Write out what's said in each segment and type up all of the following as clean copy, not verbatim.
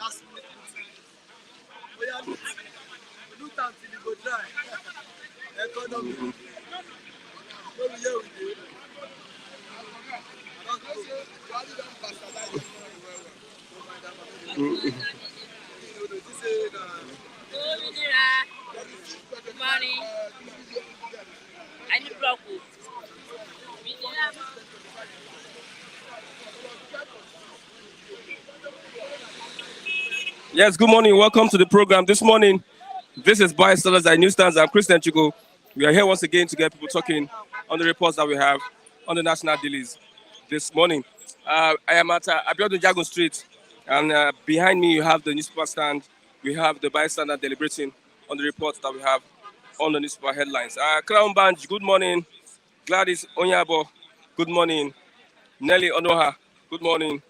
Money. I need block. Yes, good morning. Welcome to the program this morning. This is Bystanders at Newsstands. I'm Christian Chigo. We are here once again to get people talking on the reports that we have on the national dailies this morning. I am at Abiodun Jagun Street, and behind me you have the newspaper stand. We have the bystander deliberating on the reports that we have on the newspaper headlines. Crown Banj, good morning. Gladys Onyabo, good morning. Nelly Onoha, good morning.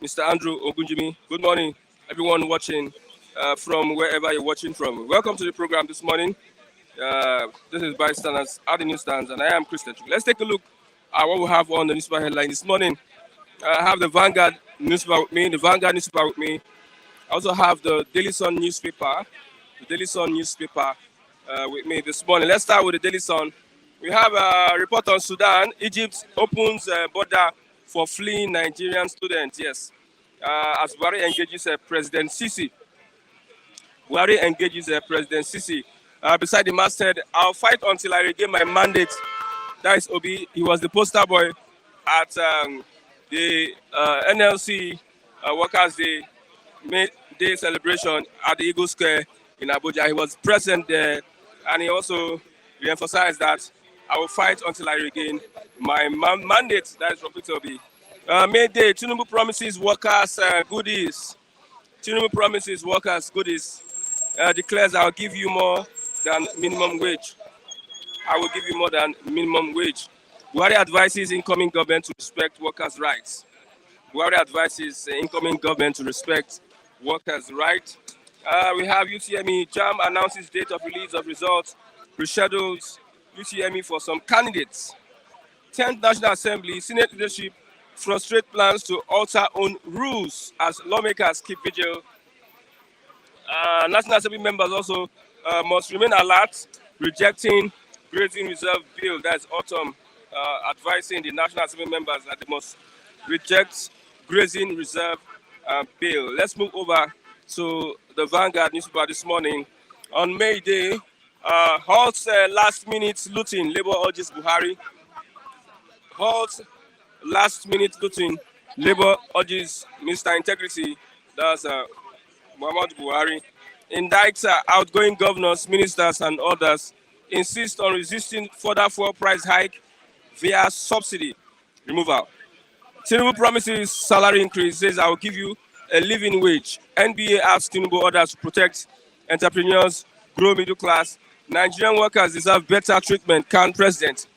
Mr. Andrew Ogunjimi, good morning. Everyone watching from wherever you're watching from. Welcome to the program this morning. This is Bystanders at the Newsstands, and I am Christian. Let's take a look at what we have on the newspaper headline this morning. I have the Vanguard newspaper with me, I also have the Daily Sun newspaper, with me this morning. Let's start with the Daily Sun. We have a report on Sudan. Egypt opens border for fleeing Nigerian students. Yes, as Buhari engages President Sisi. Beside the masthead, I'll fight until I regain my mandate. That is Obi. He was the poster boy at the NLC Workers' Day celebration at the Eagle Square in Abuja. He was present there, and he also re-emphasized that I will fight until I regain my mandate. That is from Peter Obi. May Day, Tinubu promises workers goodies. Declares I'll give you more than minimum wage. Buhari advises incoming government to respect workers' rights. We have UTME. JAM announces date of release of results, reschedules UTME for some candidates. 10th National Assembly, Senate leadership frustrate plans to alter own rules as lawmakers keep vigil. National Assembly members also must remain alert, rejecting grazing reserve bill. That's autumn, advising the National Assembly members that they must reject grazing reserve bill. Let's move over to the Vanguard newspaper this morning. On May Day, Halt last-minute looting. Labour urges Buhari. Halt last-minute looting. Labour urges Mr. Integrity. That's Muhammad Buhari. Indicts outgoing governors, ministers, and others. Insist on resisting further fuel price hike via subsidy removal. Tinubu promises salary increase, says I will give you a living wage. NBA asks Tinubu orders to protect entrepreneurs, grow middle class. Nigerian workers deserve better treatment, can president.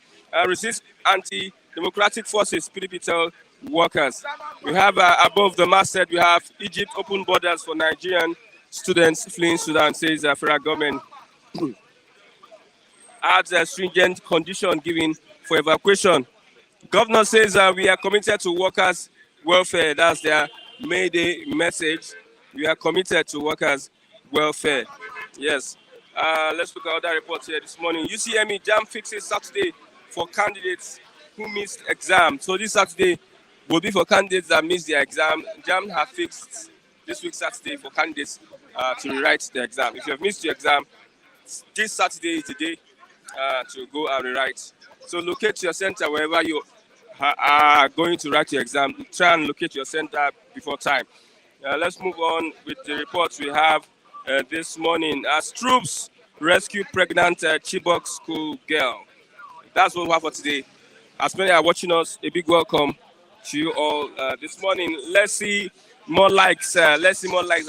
Resist anti-democratic forces, PDP tell workers. We have above the masthead, we have Egypt open borders for Nigerian students fleeing Sudan, says the federal government. Adds a stringent condition given for evacuation. Governor says we are committed to workers' welfare. That's their May Day message. We are committed to workers' welfare. Yes. Let's look at other reports here this morning. UCME JAM fixes Saturday for candidates who missed exam. So this Saturday will be for candidates that missed their exam. JAM have fixed this week Saturday for candidates to rewrite the exam. If you have missed your exam, this Saturday is the day to go and rewrite. So locate your center wherever you are going to write your exam. Try and locate your center before time. Let's move on with the reports we have this morning. As troops rescue pregnant Chibok school girl. That's what we have for today. As many are watching us, a big welcome to you all this morning. Let's see more likes. I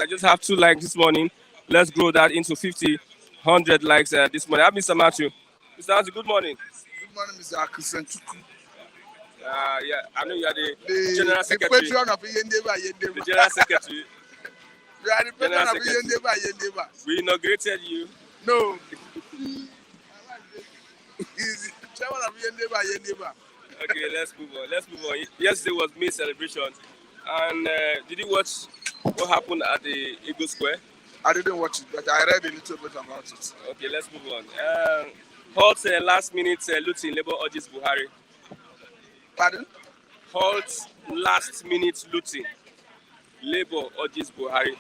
just have 2 likes this morning. Let's grow that into 50, 100 likes this morning. I have Mr. Matthew. Mr. Matthew, good morning. Good morning, Mr. Christian. Yeah, I know you are the General Secretary. The patron of Yendeba. The General Secretary. You are the patron of Yendeba. We inaugurated you. No. He's the chairman of Yendeba. Okay, let's move on. Yesterday was May celebration. And did you watch What happened at the Eagle Square? I didn't watch it, but I read a little bit about it. Okay, let's move on. Halt last minute looting. Labour urges Buhari. Pardon? Halt last minute looting. Labour urges Buhari.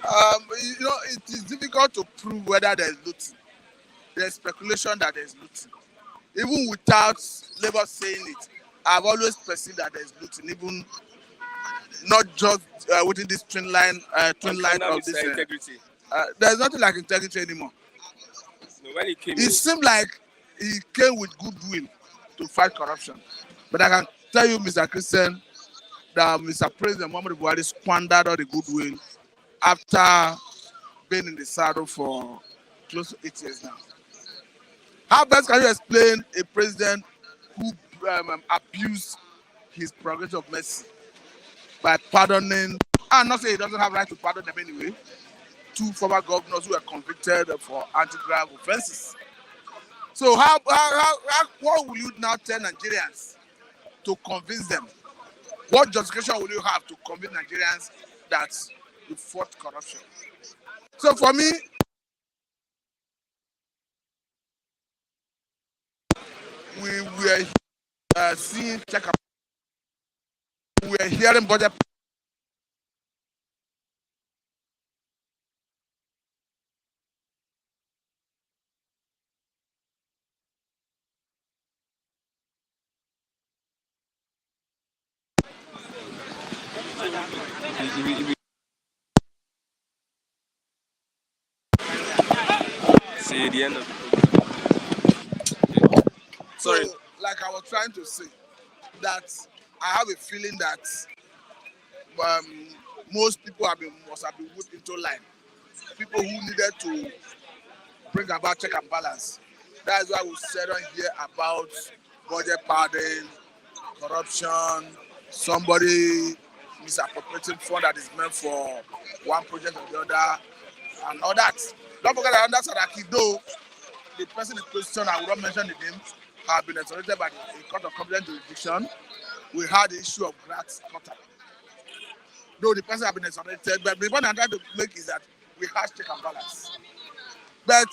It is difficult to prove whether there is looting. There's speculation that there is looting. Even without Labour saying it, I've always perceived that there is looting, even not just within this twin line of this. Integrity. There's nothing like integrity anymore. No, when he came It seemed like he came with goodwill to fight corruption. But I can tell you, Mr. Christian, that Mr. President Muhammadu Buhari squandered all the goodwill after being in the saddle for close to 8 years now. How best can you explain a president who abused his prerogative of mercy by pardoning, and not say he doesn't have right to pardon them anyway, 2 former governors who were convicted for anti-graft offenses? So what will you now tell Nigerians to convince them? What justification will you have to convince Nigerians that you fought corruption? So for me, we were seeing check-up. We were hearing budget. See the end of the Sorry. So, like I was trying to say, that I have a feeling that most people must have been put into line. People who needed to bring about check and balance. That's why we said on here about budget padding, corruption, somebody misappropriating fund that is meant for one project or the other, and all that. Don't forget that under Saraki, though the person in question, I will not mention the name, have been exonerated by the Court of Competent Jurisdiction. We had the issue of grass cutter. Though the person have been exonerated, but the point I'm trying to make is that we have check and balance. But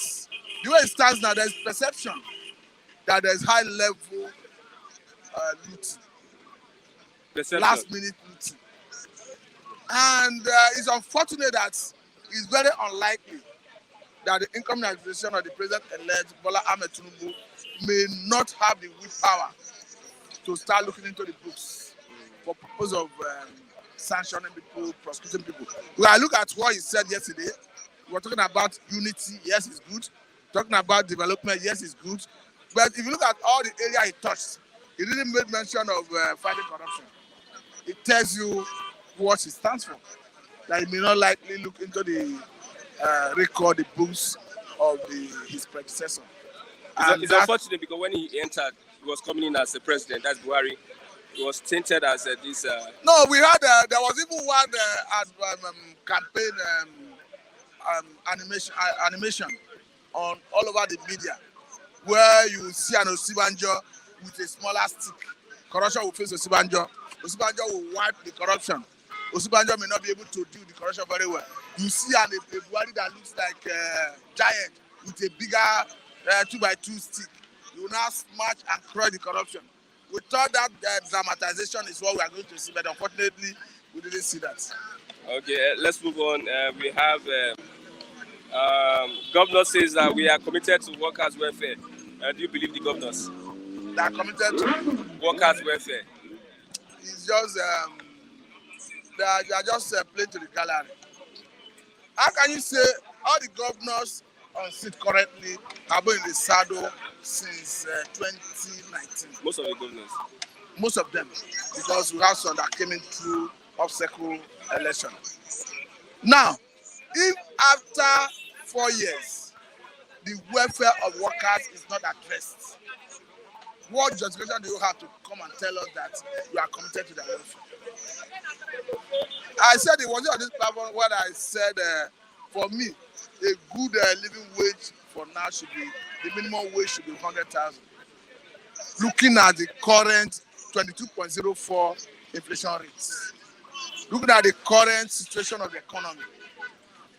the way it stands now, there's perception that there's high level looting, last minute looting. And it's unfortunate that it's very unlikely that the incoming administration of the president-elect Bola Ahmed Tinubu may not have the willpower to start looking into the books for purpose of sanctioning people, prosecuting people. When I look at what he said yesterday, we were talking about unity, yes, it's good. Talking about development, yes, it's good. But if you look at all the area he touched, he didn't make mention of fighting corruption. It tells you what he stands for. That he may not likely look into the record, the books of his predecessor. It's unfortunate because when he entered, he was coming in as the president, that's Buhari. He was tainted as this. No, we had, there was even one campaign animation on all over the media where you see an Osibanjo with a smaller stick. Corruption will face Osibanjo. Osibanjo will wipe the corruption. Osibanjo may not be able to do the corruption very well. You see a Buhari that looks like a giant with a bigger 2x2 stick. You will now smash and crush the corruption. We thought that dramatization is what we are going to see, but unfortunately, we didn't see that. Okay, let's move on. We have governor says that we are committed to workers' welfare. Do you believe the governors? They are committed to workers' welfare. It's just they are just playing to the gallery. How can you say all the governors on seat currently have been in the saddle since 2019? Most of the governors. Most of them, because we have some that came in through obstacle election. Now, if after 4 years the welfare of workers is not addressed, what justification do you have to come and tell us that you are committed to the welfare? I said it was on this platform when I said for me, a good living wage for now should be, the minimum wage should be 100,000. Looking at the current 22.04 inflation rates. looking at the current situation of the economy.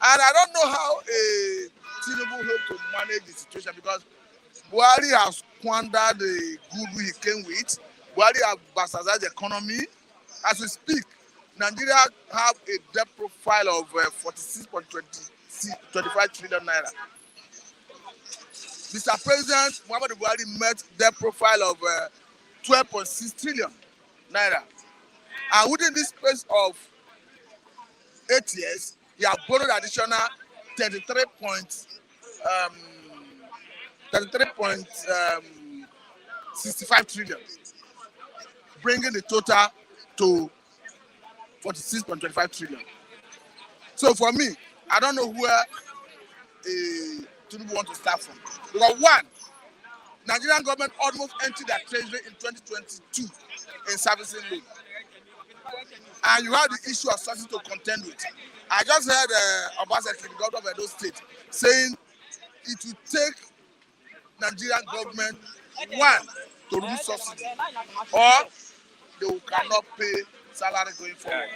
And I don't know how a Tinubu hope to manage the situation because Buhari has squandered the goodwill he came with. Buhari has bastardized the economy. As we speak, Nigeria have a debt profile of 46.25 trillion naira. Mr. President Muhammadu Buhari met debt profile of 12.6 trillion naira. And within this space of 8 years, he has borrowed additional 33.65 trillion, bringing the total to 46.25 trillion. So for me, I don't know where Tinubu want to start from. Because one, Nigerian government almost emptied their treasury in 2022 in servicing loan. And you have the issue of something to contend with. I just heard Obaseki, the governor of Edo State, saying it will take Nigerian government, one, to remove subsidy, or they cannot pay salary going forward.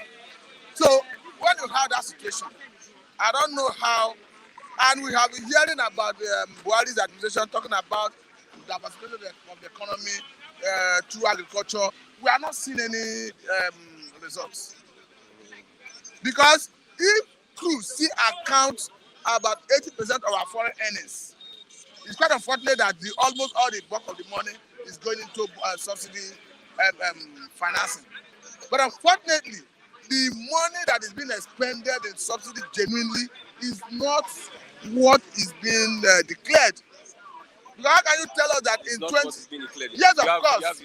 So when you have that situation, I don't know how, and we have been hearing about Buhari's administration talking about diversification of the economy through agriculture. We are not seeing any results. Because if crews still account about 80% of our foreign earnings, it's quite unfortunate that almost all the bulk of the money is going into subsidy financing. But unfortunately, the money that is being expended in subsidy genuinely is not what is being declared. How can you tell us that in 20? Yes, of course.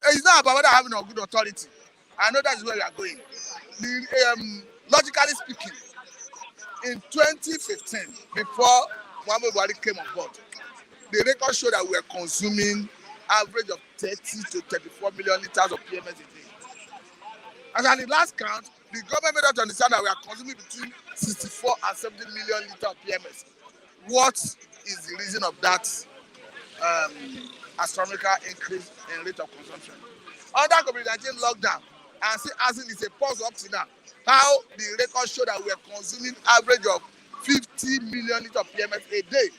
It's not about whether having a good authority. I know that's where we are going. Logically speaking, in 2015, before Muhammadu Buhari came on board, the record showed that we were consuming average of 30 to 34 million liters of PMS a day. As at the last count, the government made us understand that we are consuming between 64 and 70 million liters of PMS. What is the reason of that astronomical increase in rate of consumption? Under COVID-19 lockdown, and see as it is a pause up to now, how the record show that we are consuming average of 50 million liters of PMS a day.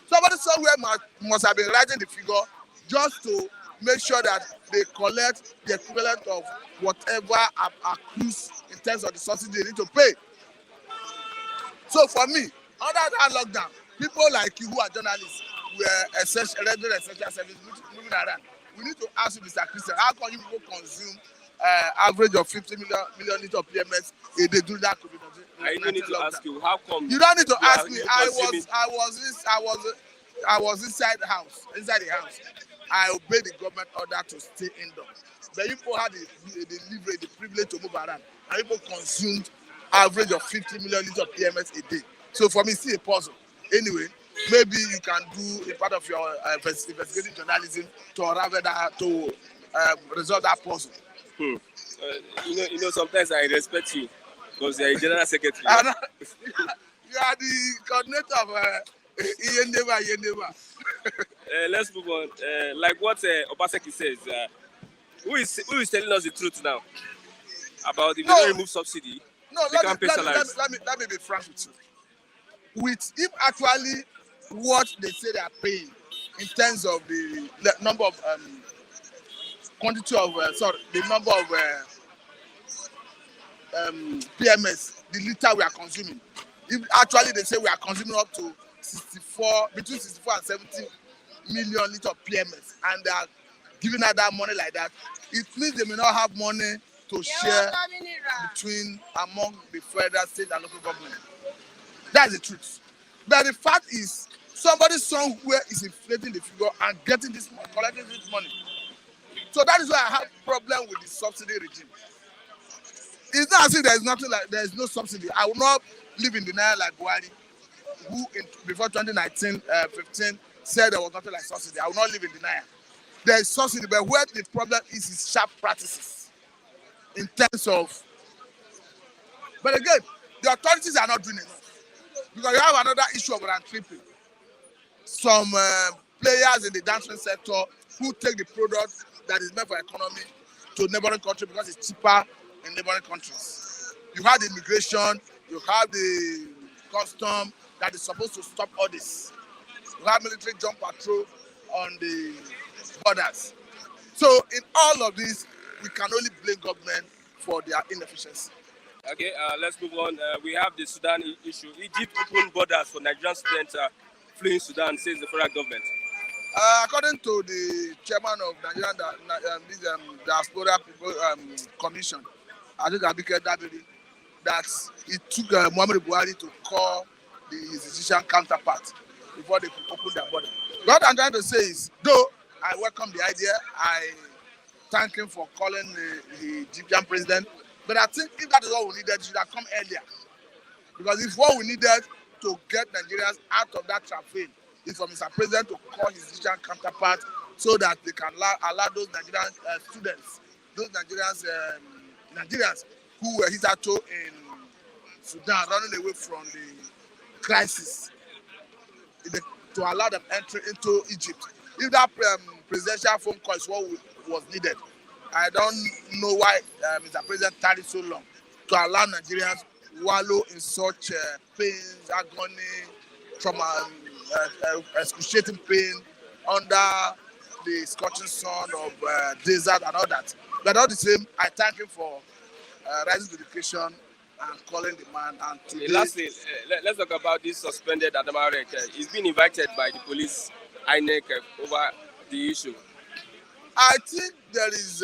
Somebody somewhere must have been writing the figure just to make sure that they collect the equivalent of whatever accrues in terms of the subsidy they need to pay. So for me, under that lockdown, people like you who are journalists were rendering essential service moving around. We need to ask you, Mr. Christian, how can you people consume average of 50 million liters of PMS a day during that COVID-19? I don't need to ask you how come. You don't need to ask me. I was inside the house. I obeyed the government order to stay indoors. The people had the privilege to move around, and people consumed average of 50 million liters of PMS a day. So for me, it's still a puzzle. Anyway, maybe you can do a part of your investigative journalism to unravel that, to resolve that puzzle. You know, sometimes I respect you because you are a general secretary. You are the coordinator of Iyeneva. Let's move on. Like what Obaseki says, who is telling us the truth now about if they don't remove subsidy? No, let me be frank with you. With if actually what they say they are paying in terms of the number of quantity of the number of PMS, the liter we are consuming. If actually they say we are consuming up to between 64 and 70 million liters of PMS, and they are giving out that money like that, it means they may not have money to share among the federal, state, and local government. That's the truth. But the fact is, somebody somewhere is inflating the figure and getting this money, collecting this money. So that is why I have a problem with the subsidy regime. It's not as if there is no subsidy. I will not live in denial like Buhari, who before 2019-15 said there was nothing like subsidy. I will not live in denial. There is subsidy, but where the problem is sharp practices in terms of. But again, the authorities are not doing enough because you have another issue of round tripping. Some players in the dancing sector who take the product that is meant for economy to neighboring countries because it's cheaper in neighboring countries. You have the immigration, you have the custom that is supposed to stop all this. You have military jump patrol on the borders. So in all of this, we can only blame government for their inefficiency. Okay, let's move on. We have the Sudan issue. Egypt opened borders for Nigerian students fleeing Sudan, says the federal government. According to the chairman of Nigerian Diaspora People Commission, I think Abike Dabiri, that it took Muhammadu Buhari to call his Egyptian counterpart before they could open their border. What I'm trying to say is, though I welcome the idea, I thank him for calling the Egyptian president, but I think if that is all we needed, it should have come earlier. Because if what we needed to get Nigerians out of that traffic is for Mr. President to call his Egyptian counterpart so that they can allow those Nigerian students, those Nigerians who were hitherto in Sudan, running away from the crisis, to allow them entry into Egypt. If that presidential phone call is what was needed, I don't know why Mr. President tarried so long to allow Nigerians wallow in such pains, agony, trauma, excruciating pain under the scorching sun of desert and all that. But all the same, I thank him for rising to the occasion and calling the man. And today, lastly, let's talk about this suspended Adamarek. He's been invited by the police, INEC, over the issue. I think there is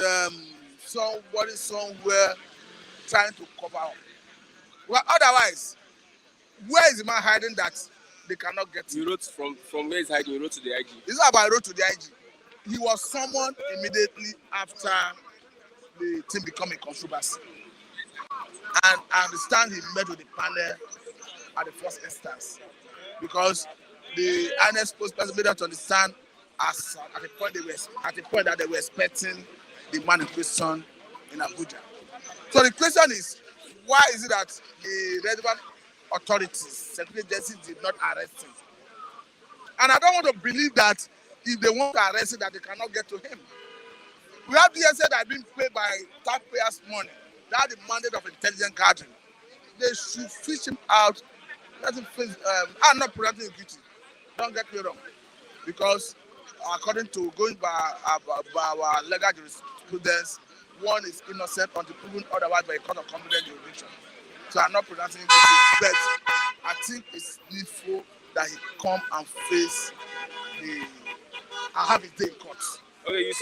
somebody somewhere trying to cover up. Well, otherwise, where is the man hiding that they cannot get him? He wrote from where he's hiding, he wrote to the IG. It's not about wrote to the IG. He was summoned immediately after the thing became a controversy. And I understand he met with the panel at the first instance because the INEC spokesperson made us to understand at the point that they were expecting the man in question in Abuja. So the question is, why is it that the relevant authorities, security agencies, did not arrest him? And I don't want to believe that if they want to arrest him, that they cannot get to him. We have DSA that have been paid by taxpayers' money. That's the mandate of intelligence gathering. They should fish him out. Let him face. I'm not pronouncing him guilty. Don't get me wrong, because according to going by our legal jurisprudence, one is innocent until proven otherwise by a court of competent jurisdiction. So I'm not pronouncing him guilty, but I think it's needful that he come and face and have his day in court. Okay, you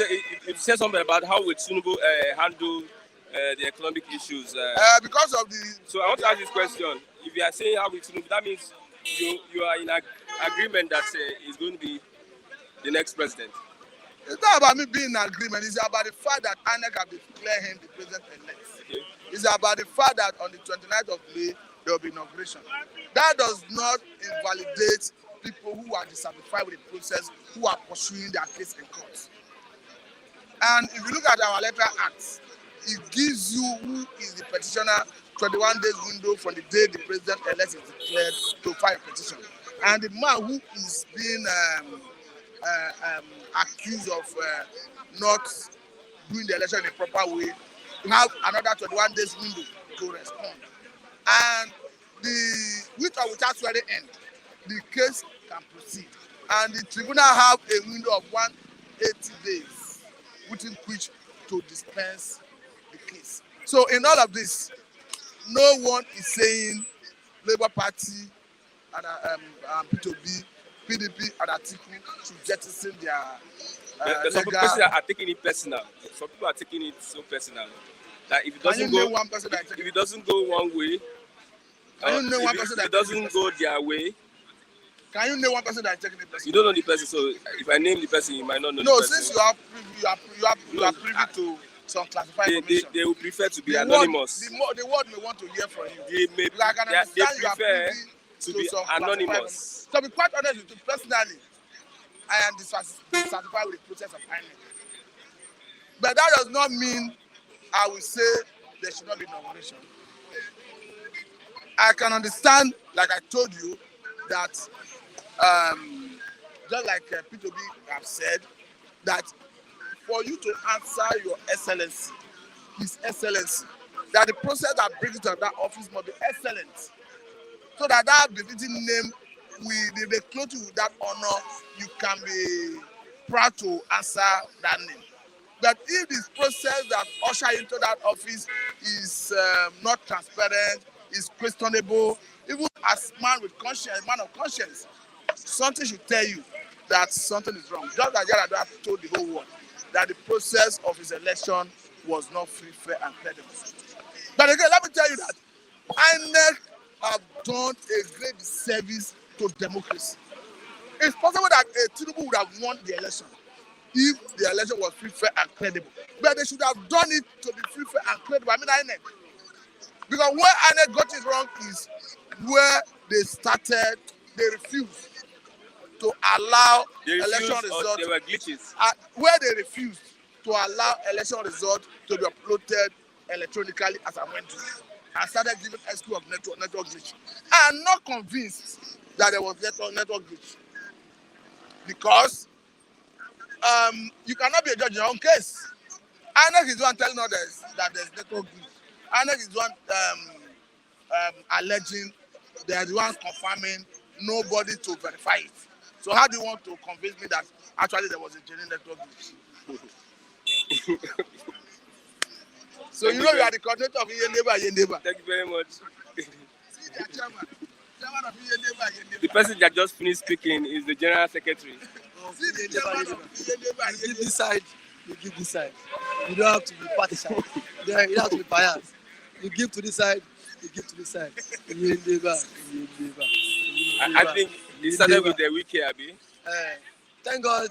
said something about how would Tinubu handle the economic issues. Because of the. So I want to ask this question: if you are saying how would Tinubu, that means you are in agreement that he's going to be the next president. It's not about me being in agreement. It's about the fact that INEC have declared him the president-elect. Okay. It's about the fact that on the 29th of May, there will be inauguration. That does not invalidate people who are dissatisfied with the process, who are pursuing their case in court. And if you look at our electoral act, it gives you who is the petitioner 21 days window from the day the president-elect is declared to file a petition. And the man who is being accused of not doing the election in a proper way have another 21 days window to respond. And with or without swearing end, the case can proceed. And the tribunal have a window of 180 days within which to dispense the case. So in all of this, no one is saying Labour Party and P2B, PDP and Atiku should jettison their some people are taking it personal. Some people are taking it so personal that if it doesn't go one way, if it doesn't go their way. Can you name one person that is taking it personal? You don't know the person, so if I name the person, you might not know the person. No, since you are privy to some classified information. They will prefer to be anonymous. The world may want to hear from you. They prefer to be anonymous. To be quite honest with you, personally, I am dissatisfied with the process of INEC. But that does not mean I will say there should not be nomination. I can understand, like I told you, that just like P2B have said, that for you to answer your excellency, his excellency, that the process that brings you to that office must be excellent, so that that befitting name, they clothe you with that honor, you can be proud to answer that name. But if this process that usher into that office is not transparent, is questionable, even as man with conscience, man of conscience, something should tell you that something is wrong. Just like Yar'Adua told the whole world that the process of his election was not free, fair, and credible. But again, let me tell you that INEC have done a great service to democracy. It's possible that Tinubu would have won the election if the election was free, fair, and credible. But they should have done it to be free, fair, and credible. I mean INEC. Because where INEC got it wrong is where they refused to allow election results. There were glitches. Where they refused to allow election results to be uploaded electronically as I went to. I started giving excuse of network glitch. I am not convinced that there was network glitch. Because you cannot be a judge in your own case. INEC is the one telling others that there's network glitch. INEC is the one alleging, they are the ones confirming, nobody to verify it. So how do you want to convince me that actually there was a genuine network glitch? So you know you are the coordinator of Yendeba. Thank you very much. See the chairman of Yendeba. The person that just finished speaking is the general secretary. See the chairman of Yendeba. You give this side, you give this side. You don't have to be partisan. You don't have to be biased. You give to this side, you give to this side. Yendeba. I think it started with the wiki, Abi. Thank God.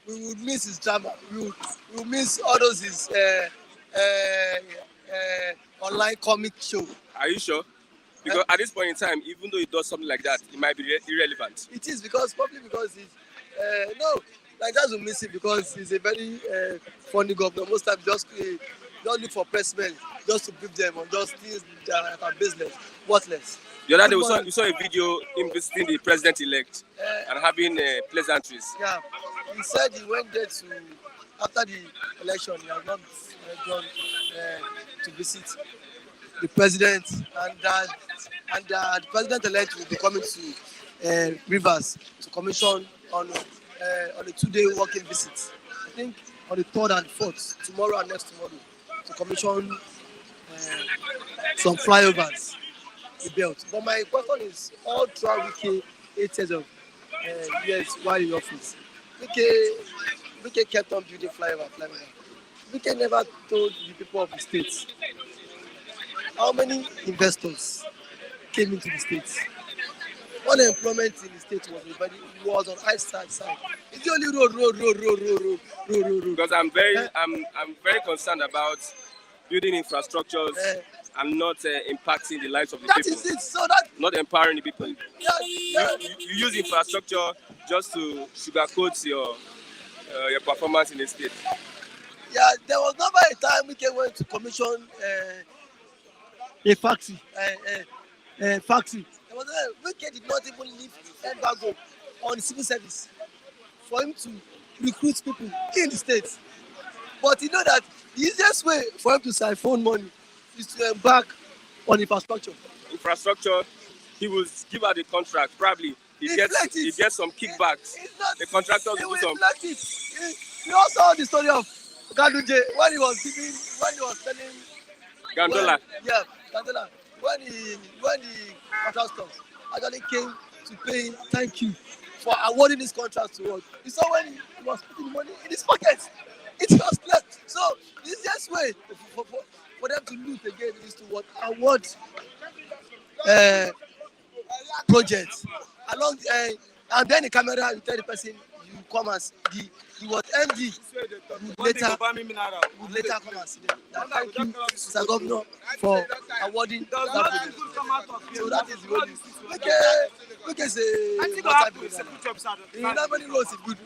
We would miss his drama. We would miss all those his online comic show. Are you sure? Because at this point in time, even though he does something like that, it might be irrelevant. It is probably because he's Nigerians will miss him because he's a very funny governor. Most times just look for pressmen just to brief them on just things that are business, worthless. The other day we saw a video him visiting the president-elect and having pleasantries. Yeah, he said he went there after the election, he has not gone to visit the president, and the president-elect will be coming to Rivers to commission on a 2-day working visit. I think on the 3rd and 4th, tomorrow and next tomorrow, to commission some flyovers he built. But my question is, all throughout Wike 8 years of years while in office, Wike kept on building flyover. Wike never told the people of the states how many investors came into the states. Unemployment in the state was on high side. It's the only road. Because I'm very concerned about building infrastructures and not impacting the lives of the people. That is it. So that not empowering the people. Yeah. You use infrastructure just to sugarcoat your performance in the state. Yeah, there was never a time we went to commission a factory. There was Wike did not even lift embargo on civil service for him to recruit people in the states. But you know that the easiest way for him to siphon money is to embark on infrastructure. He will give out the contract. Probably he gets some kickbacks. The contractors will do some. You also saw the story of Ganduje when he was telling Gandola. Gandola. When the contractors actually came to pay him thank you for awarding this contract to us. You saw when he was putting money in his pocket. It was left. So the easiest way for them to loot again is to award projects along and then the camera will tell the person you come and the MD would later come and see them. Thank you, Mr. Governor, for awarding that project. So that is the only. Wike is a multi-billionaire. He normally roads in good.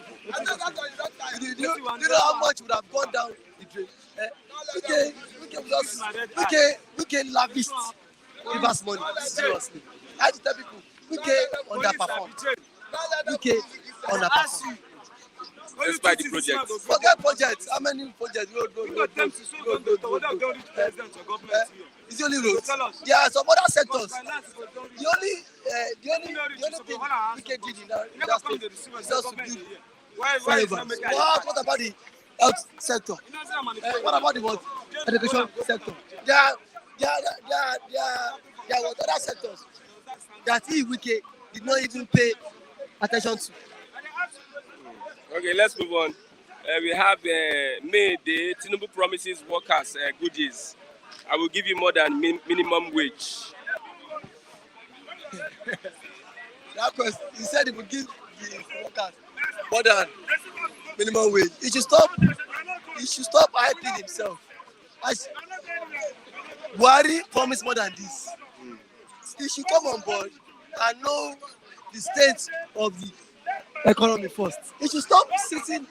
Do you know how much would have gone down the drain? Wike lavished Rivers money seriously. I have to tell people, Wike underperformed. despite the project. Forget projects. How many projects? Road. It's the only roads. There are some other sectors. The only thing we can do in that state is just to build forever. What about the health sector? What about the what? Education sector? There are other sectors that Wike did not even pay attention to. Okay, let's move on. We have May Day. Tinubu promises workers goodies. I will give you more than minimum wage. That question, he said he would give the workers more than minimum wage. He should stop hyping himself. As Buhari promised more than this. He should come on board and know the state of the economy first. He should stop sitting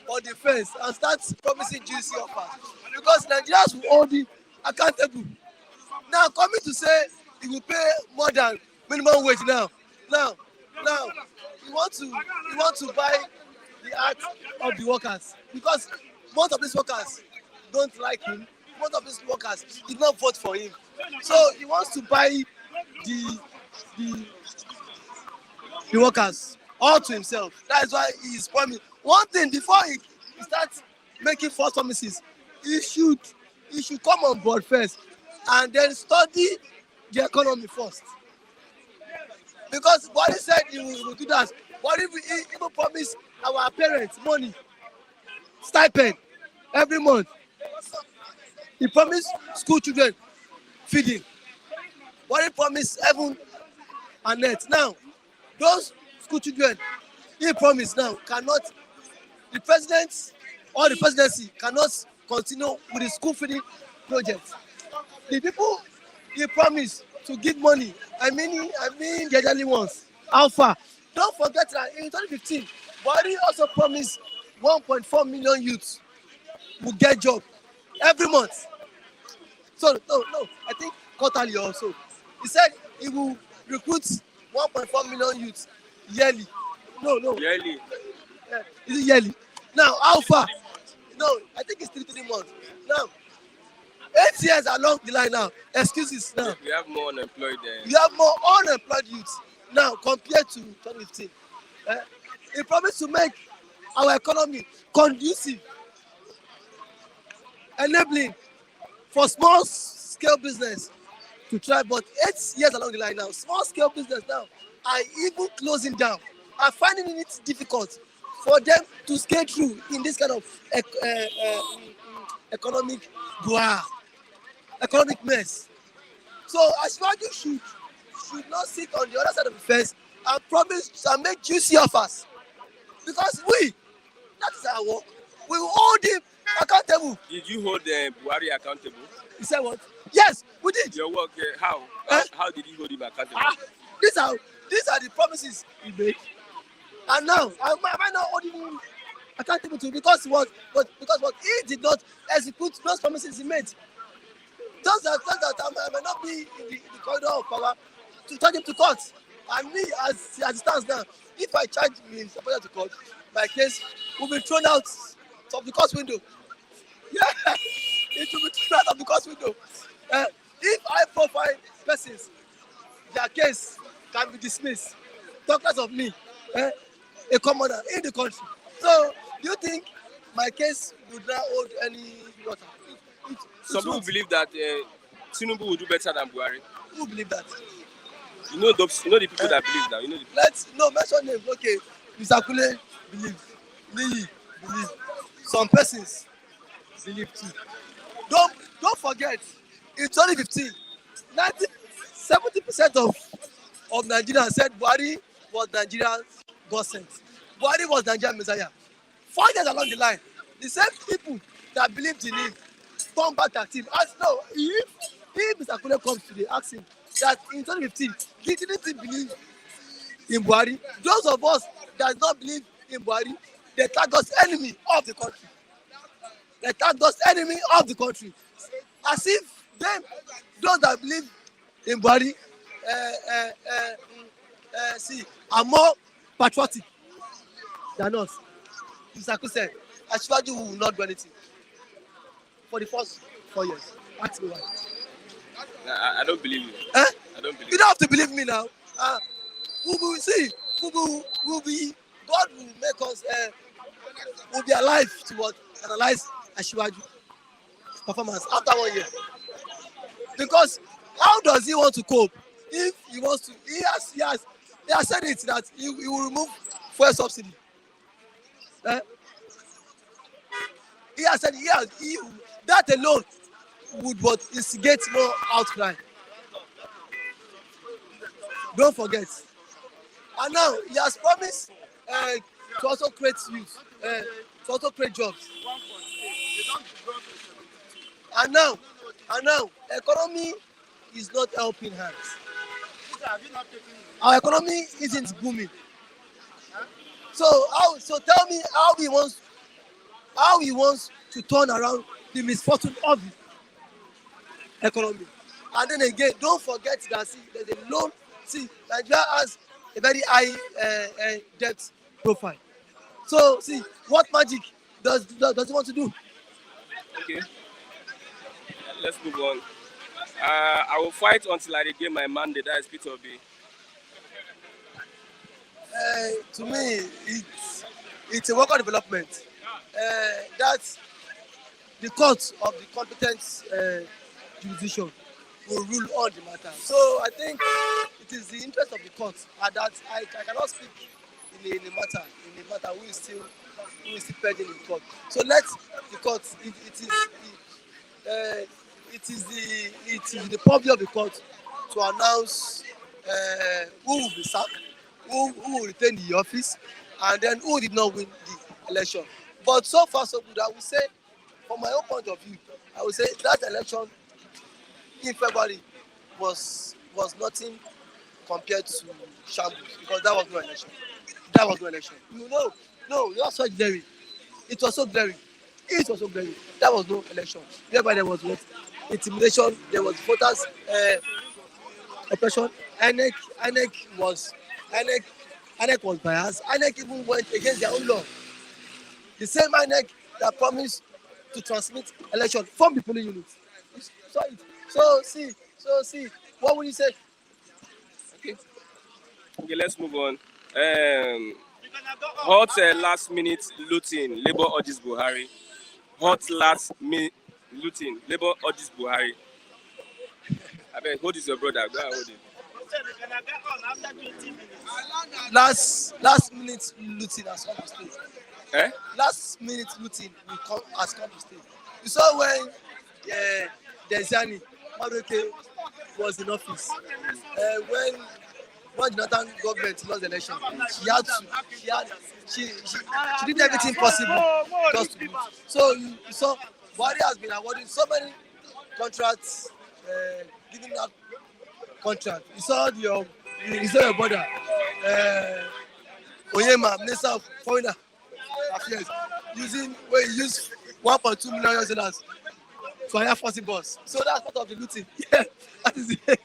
on the fence and start promising juicy offers, because Nigerians will hold him accountable. Now coming to say he will pay more than minimum wage now he want to buy the heart of the workers, because most of these workers don't like him. Most of these workers did not vote for him, so he wants to buy the workers all to himself. That is why he is promising one thing. Before he starts making false promises, he should come on board first and then study the economy first. Because Buhari said he will do that. What if he even promise our parents money, stipend every month? He promised school children feeding. What he promised heaven and net. Now, those school children he promised now cannot, the president or the presidency cannot continue with the school feeding project. The people he promised to give money, I mean the elderly ones. How far? Don't forget that in 2015, Buhari also promised 1.4 million youths will get job every month. So no, I think quarterly also. He said he will recruit 1.4 million youths yearly. No. Yearly. Is it yearly? Now, how far? No, I think it's 3 months. Now, 8 years along the line now. Excuses now. We have more unemployed. You have more unemployed youths now compared to 2015. He promised to make our economy conducive, enabling for small scale business to thrive. But 8 years along the line now, small scale business now are even closing down, are finding it difficult for them to scale through in this kind of economic mess. So Ashwaju should not sit on the other side of the fence and promise and make juicy offers, because that is our work. We will hold him accountable. Did you hold Buhari accountable? He said what? Yes, we did. Your work, how? How did you hold him accountable? These are the promises he made. And now, am I not holding him accountable to, because what he did not execute those promises he made? Just that I may not be in the corridor of power to charge him to court. And me, as it stands now, if I charge him to court, my case will be thrown out of the court window. Yeah, it will be thrown out of the court window. If I profile persons, their case can be dismissed. Talk less of me, a commoner in the country. So, do you think my case would not hold any water? Some people believe that Tinubu will do better than Buhari. Who believe that? You know the people that believe that. Let's mention names. Okay, Mr. Kule believe, Niyi believe, some persons believe too. Don't forget, in 2015, 70% of Nigerians said Buhari was Nigeria's God sent. Buhari was Nigeria's Messiah. 4 years along the line, the same people that believed in him turn back at him. If Mr. Kule comes today, ask him that in 2015, didn't he believe in Buhari? Those of us that do not believe in Buhari, they tag us enemy of the country. They tag us enemy of the country. As if those that believe in Buhari are more patriotic than us. Mr. Christian, Ashwaju will not do anything for the first 4 years. Ask me why. I don't believe you. Eh? I don't believe You don't have to believe me now. We will see. We will be. God will make us. We'll be alive to what analyze Ashwaju performance after 1 year. Because how does he want to cope if he wants to? He has said it that he will remove fuel subsidy. Eh? He has said that alone would what instigate more outcry. Don't forget. And now he has promised to also create youth, to also create jobs. And now, economy is not helping hands. Our economy isn't booming. So tell me how he wants to turn around the misfortune of the economy. And then again, don't forget that there's a loan. Nigeria has a very high debt profile. So what magic does he want to do? Okay, let's move on. I will fight until I regain my mandate. That is Peter Obi. To me, it's a worker development. That the court of the competent jurisdiction will rule on the matter. So I think it is the interest of the court that I cannot speak in a matter who is still pending in court. So let the court. It is the purview of the court to announce who will be sacked, who will retain the office, and then who did not win the election. But so far so good. I would say, from my own point of view, I would say that election in February was nothing compared to shambles, because that was no election. No, it was so glaring. It was so glaring. That was no election. Thereby there was what? Intimidation. There was voters oppression. INEC was biased. INEC even went against their own law. The same INEC that promised to transmit election from the polling unit. You saw it. So see, what would you say? Okay, let's move on. Hot last minute looting. Labour urges Buhari. Hot last minute looting. Labour urges Buhari. I mean, hold this your brother. Go and hold it. Last minute looting has come to stay. Eh? Last minute looting has come to stay. You saw when Dezani Madueke was in office. When Jonathan government lost the election, she did everything possible just to lose. So you saw Buhari has been awarding so many contracts, giving out contract. You saw your brother, Oyema, Minister of Foreign Affairs, where he used $1.2 million to hire 40 bus. So that's part of the looting. Yeah, that is it.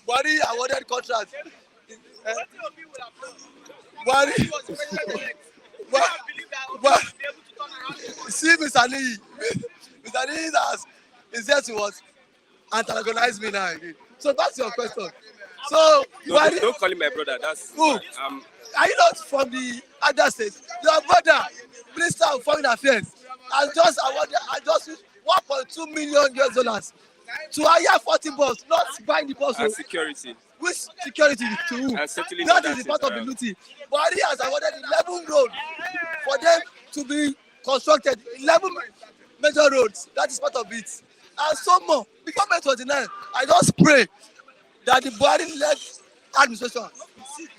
Buhari awarded contract. Buhari. See, Mr. Lee is there to what? Antagonize me now again. So that's your question. So No, don't call him my brother. That's who? Are you not from the other state? Your brother, Minister of Foreign Affairs, has just used $1.2 million to hire 40 bus, not buying the bus. And security. Which security to who? And settling that is the part of the looting. Buhari has awarded 11 roads for them to be constructed. 11 major roads. That is part of it. And so more. Before May 29, I just pray that the Buhari-led administration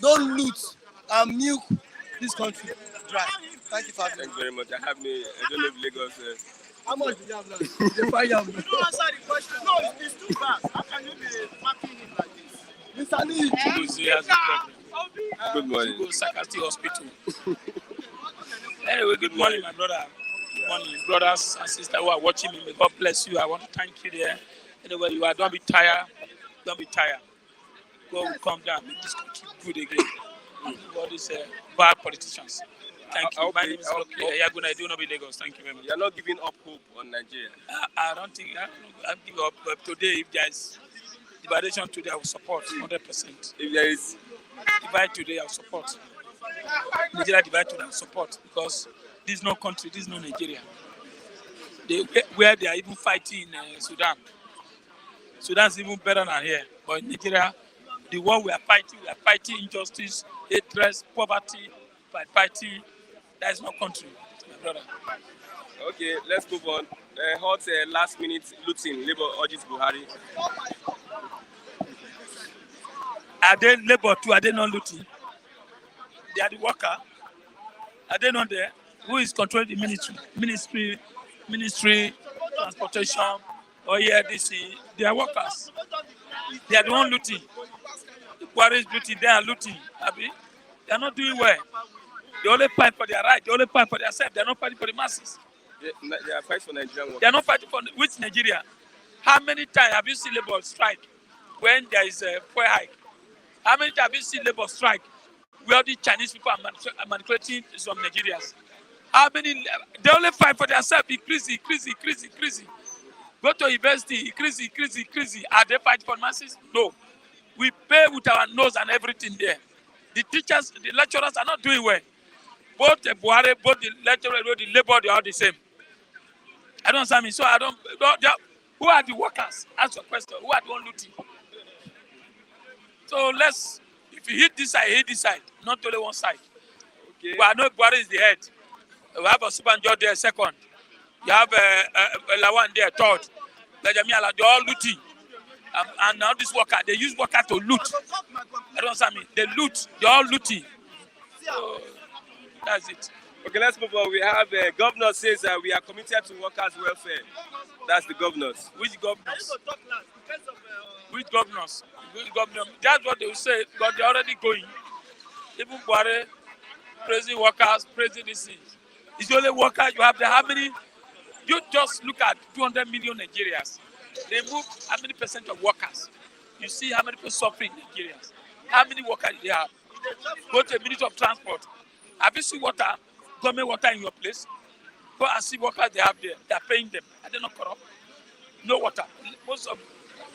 don't loot and milk this country dry. Thank you for having me. Thank you very much. I don't know if Lagos. How much do you have left? You don't answer the question. No, it's too bad. How can you be marking him like this? Mr. Lee. Good morning. Sakati Hospital. Anyway, good morning, my brother. Good morning, brothers and sisters who are watching me. May God bless you. I want to thank you there. Anyway, you are. Don't be tired. Don't be tired. God will come down and make this country good again. All these bad politicians. Thank you. My name is Rocky Yaguna. I do not be Lagos. Thank you very much. You are not giving up hope on Nigeria. I don't think I'm giving up. But today, if there is devaluation today, I will support 100%. If there is, Divide today, I will support. Nigeria divide today, I will support because this is no country. This is no Nigeria. Where they are even fighting in Sudan. Sudan is even better than here. But in Nigeria, the war we are fighting injustice, hatred, poverty, fighting. That is no country, my brother. okay, let's move on. Hot last minute looting. Labour urges Buhari. Are they labor too? Are they not looting? They are the worker. Are they not there? Who is controlling the ministry, transportation, or this? They are workers. They are the one looting. The Buhari is looting. They are looting. Abi? They are not doing well. They only fight for their right. They only fight for themselves. They are not fighting for the masses. They are fighting for Nigerian workers. They are not fighting for which Nigeria. How many times have you seen labor strike when there is a fuel hike? How many times have you seen labor strike where the Chinese people are manipulating some Nigerians? How many? They only fight for themselves. Increase. Go to university. Increase. Are they fighting for masses? No. We pay with our nose and everything there. The teachers, the lecturers are not doing well. Both the Buhari, both the lecturers, both the labor, they are the same. I don't understand me. So who are the workers? Ask your question. Who are the one looting? So if you hit this side, not only one side. Okay. But I know Buhari is the head. We have Osinbajo there second. You have Lawan there third. They're all looting. And now this worker, they use worker to loot. I don't understand me. They loot. They're all looting. So that's it. Okay, let's move on. We have governor says that we are committed to workers' welfare. That's the governors. Which governors? Which governors? That's what they will say, but they're already going. Even Buhari, praising workers, praising this thing. It's the only worker you have there. How many? You just look at 200 million Nigerians. They move how many percent of workers? You see how many people suffering in Nigeria? How many workers they have? Go to a Ministry of Transport. Have you seen water, government water in your place? Go and see workers they have there. They are paying them. Are they not corrupt? No water. Most of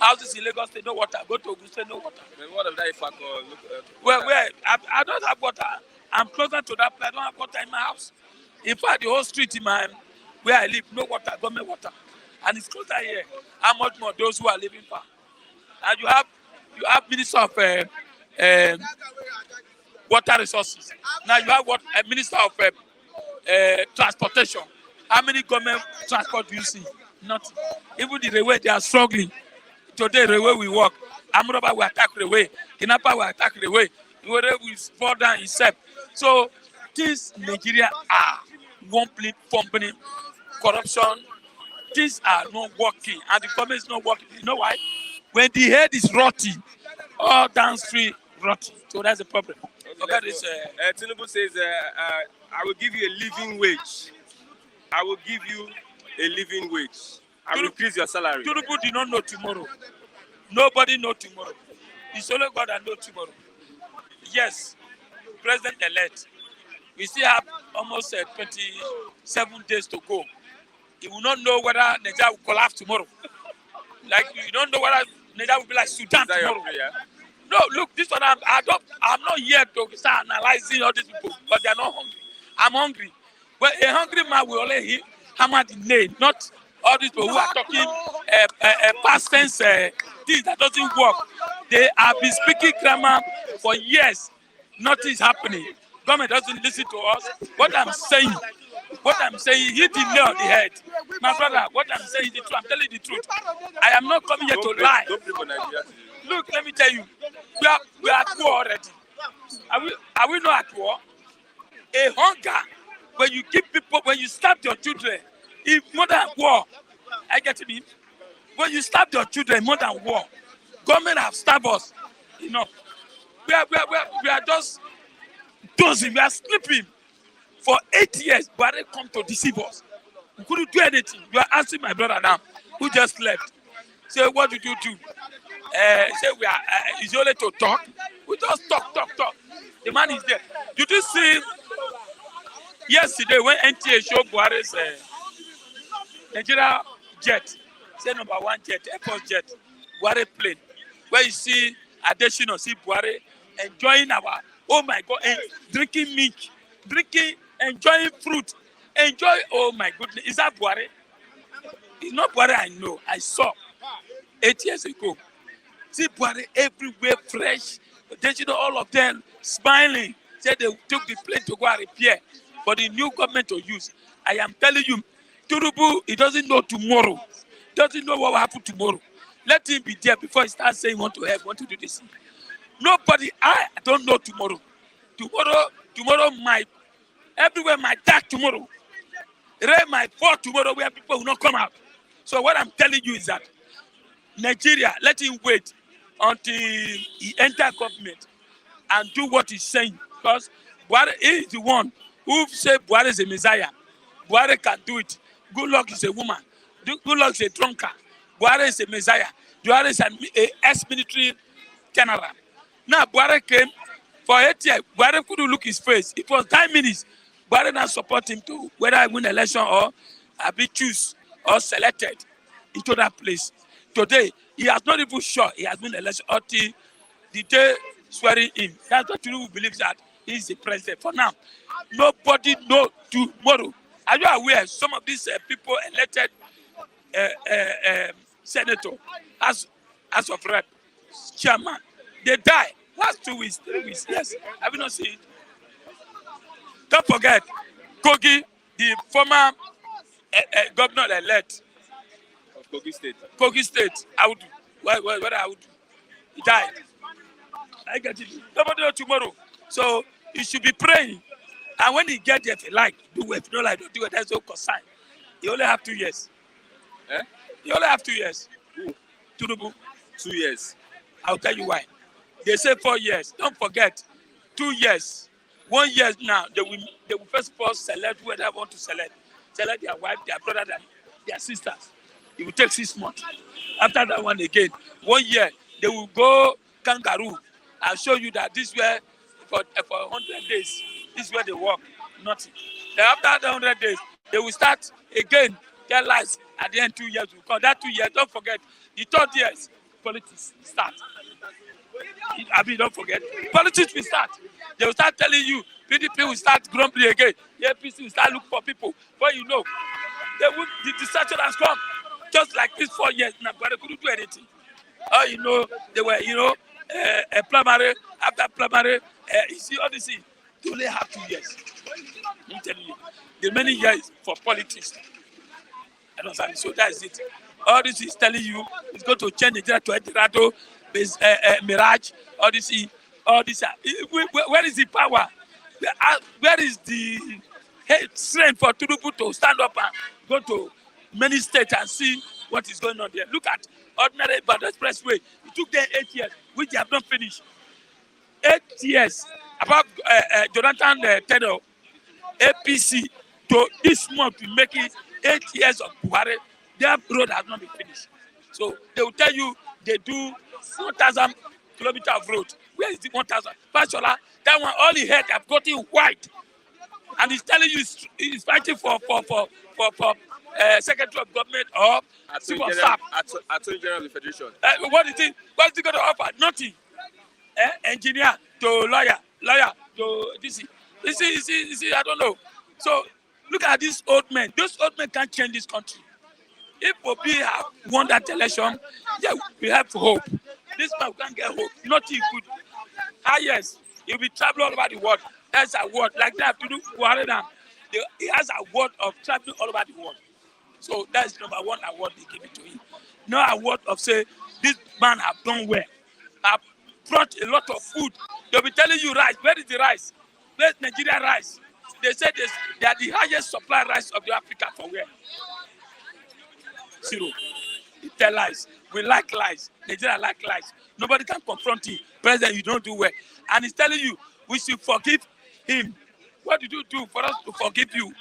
houses in Lagos State, no water. Go to Ogun State, no water. But what of that if I call? Where? I don't have water. I'm closer to that place. I don't have water in my house. In fact, the whole street in where I live, no water, government water. And it's closer here. How much more those who are living far? And you have Minister of Water Resources. Now you have a Minister of Transportation. How many government transport do you see? Nothing. Even the railway, they are struggling. Today, railway will work. Amuraba will attack railway. Kinapa will attack railway. Railway will fall down itself. So, these Nigeria are one company, corruption. Things are not working, and the government is not working. You know why? When the head is rotting, all downstream rotting. So that's the problem. Okay, Tinubu says, I will give you a living wage. I will give you a living wage. I will increase your salary. Tinubu did not know tomorrow. Nobody knows tomorrow. It's only God that knows tomorrow. Yes, President-elect. We still have almost 27 days to go. You will not know whether Nigeria will collapse tomorrow. Like you don't know whether Nigeria will be like Sudan tomorrow. No, look, this one I'm not here to start analyzing all these people, but they are not hungry. I'm hungry. But a hungry man will only hammer the nail, not all these people who are talking past tense things that doesn't work. They have been speaking grammar for years. Nothing is happening. Government doesn't listen to us. What I'm saying, hit the nail on the head. My brother, what I'm saying is the truth. I'm telling you the truth. I am not coming here to lie. Look, let me tell you, we are at war already. Are we not at war? A hunger, when you give people, when you stab your children, if more than war, I get to me. When you stab your children, more than war, government have stabbed us. Enough. We are just dozing. We are sleeping. For 8 years, Buhari come to deceive us. We couldn't do anything. You are asking my brother now, who just left. Say, what did you do? Say, it's only to talk. We just talk. The man is there. Did you see Yesterday, when NTA showed Buhari's Nigeria jet, say number one jet, Air Force jet, Buhari plane, where you see Adesina, see Buhari enjoying our, oh my God, and drinking milk, enjoying fruit, oh my goodness, is that Buhari? It's not Buhari I know, I saw 8 years ago. See Buhari everywhere fresh, Adesina, all of them smiling, said they took the plane to go and repair for the new government to use. I am telling you, Turubu, he doesn't know tomorrow. Doesn't know what will happen tomorrow. Let him be there before he starts saying want to help, want to do this. Nobody, I don't know tomorrow. Tomorrow might, everywhere might dark tomorrow. Rain might fall tomorrow where people will not come out. So what I'm telling you is that Nigeria, let him wait until he enter government and do what he's saying. Because Buhari is the one who said Buhari is a messiah. Buhari can do it. Good luck is a woman. Good luck is a drunkard. Buhari is a messiah. Buhari is an ex-military general. Now Buhari came for 8 years. Buhari couldn't look his face. It was 9 minutes. Buhari now support him to whether I win election or I be choose or selected into that place. Today, he has not even sure he has been elected until the day swearing in. That's what you believe that he is the president. For now, nobody knows tomorrow. Are you aware some of these people elected senator as of rep, chairman, they die last 2 weeks, 3 weeks. Yes, have you not seen it? Don't forget, Kogi, the former governor-elect Of Kogi State. Kogi State, I would do. What I would do? He died. I get it. Nobody knows tomorrow. So he should be praying. And when he get there, if he like, do it. If you don't like, don't do it. That's no concern. He only have 2 years. Eh? He only have 2 years. Who? Tunubu. 2 years. I'll tell you why. They say 4 years. Don't forget, 2 years. 1 year now, they will first of all select whoever they want to select. Select their wife, their brother, their sisters. It will take 6 months. After that one again, 1 year, they will go kangaroo and show you that this way for 100 days, this is where they work, nothing. Then after the 100 days, they will start again their lives. At the end, 2 years will come. That 2 years, don't forget, the 3rd year, politics start. Don't forget, politics will start. They will start telling you, PDP will start grumbling again. The APC will start looking for people. But you know, the distraction has come. Just like this 4 years now, but they couldn't do anything. Oh, you know, they were, a primary, after primary, you see all this thing. They only have 2 years. I'm telling you. The many years for politics. I don't understand. So that's it. All this is telling you it's going to change Nigeria to Eldorado, Mirage, all this. Where is the power? Where is the strength for Tinubu to stand up and go to many states and see what is going on there? Look at ordinary Ibadan Expressway. It took them 8 years, which they have not finished. 8 years. About Jonathan Tedor, APC, to this month to make it 8 years of Buhari, their road has not been finished. So they will tell you they do 1,000 kilometers of road. Where is the 1,000? Fashola, that one, all he had have gotten white. And he's telling you he's fighting for Secretary of Government or Chief of Staff. Attorney General of the Federation. What is he going to offer? Nothing. Engineer to lawyer to this. You see, I don't know. So look at these old men. Those old men can't change this country. If Obi have won that election, yeah, we have hope. This man can't get hope. Nothing good. Yes, he'll be traveling all over the world. That's a word like that to do Buhari now. He has a word of traveling all over the world. So that's number one award they give it to him. No award of say this man have done well. Have brought a lot of food. They'll be telling you rice. Where is the rice? Where's Nigeria rice? They said they are the highest supply rice of the Africa for where? Zero. They tell lies. We like lies. Nigeria like lies. Nobody can confront him. President, you don't do well. And he's telling you, we should forgive him. What did you do for us to forgive you?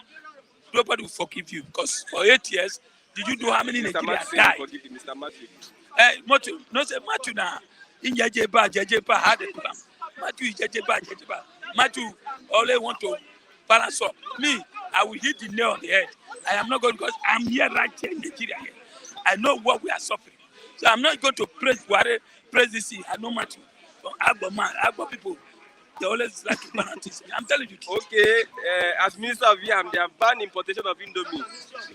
Nobody will forgive you. Because for 8 years, did you know how many Nigerians died? Mr. Matthew. Matthew, no say Matthew now. In Jejeba, how they do them. Matthew is Jejeba. Matthew only want to balance up. Me, I will hit the nail on the head. I am not going because I'm here right here in Nigeria. Here. I know what we are suffering. So I'm not going to praise Buhari, praise this thing. I know much. Agbo people, they always like to balance. I'm telling you. Okay, as Minister of Yam, they have banned importation of Indomie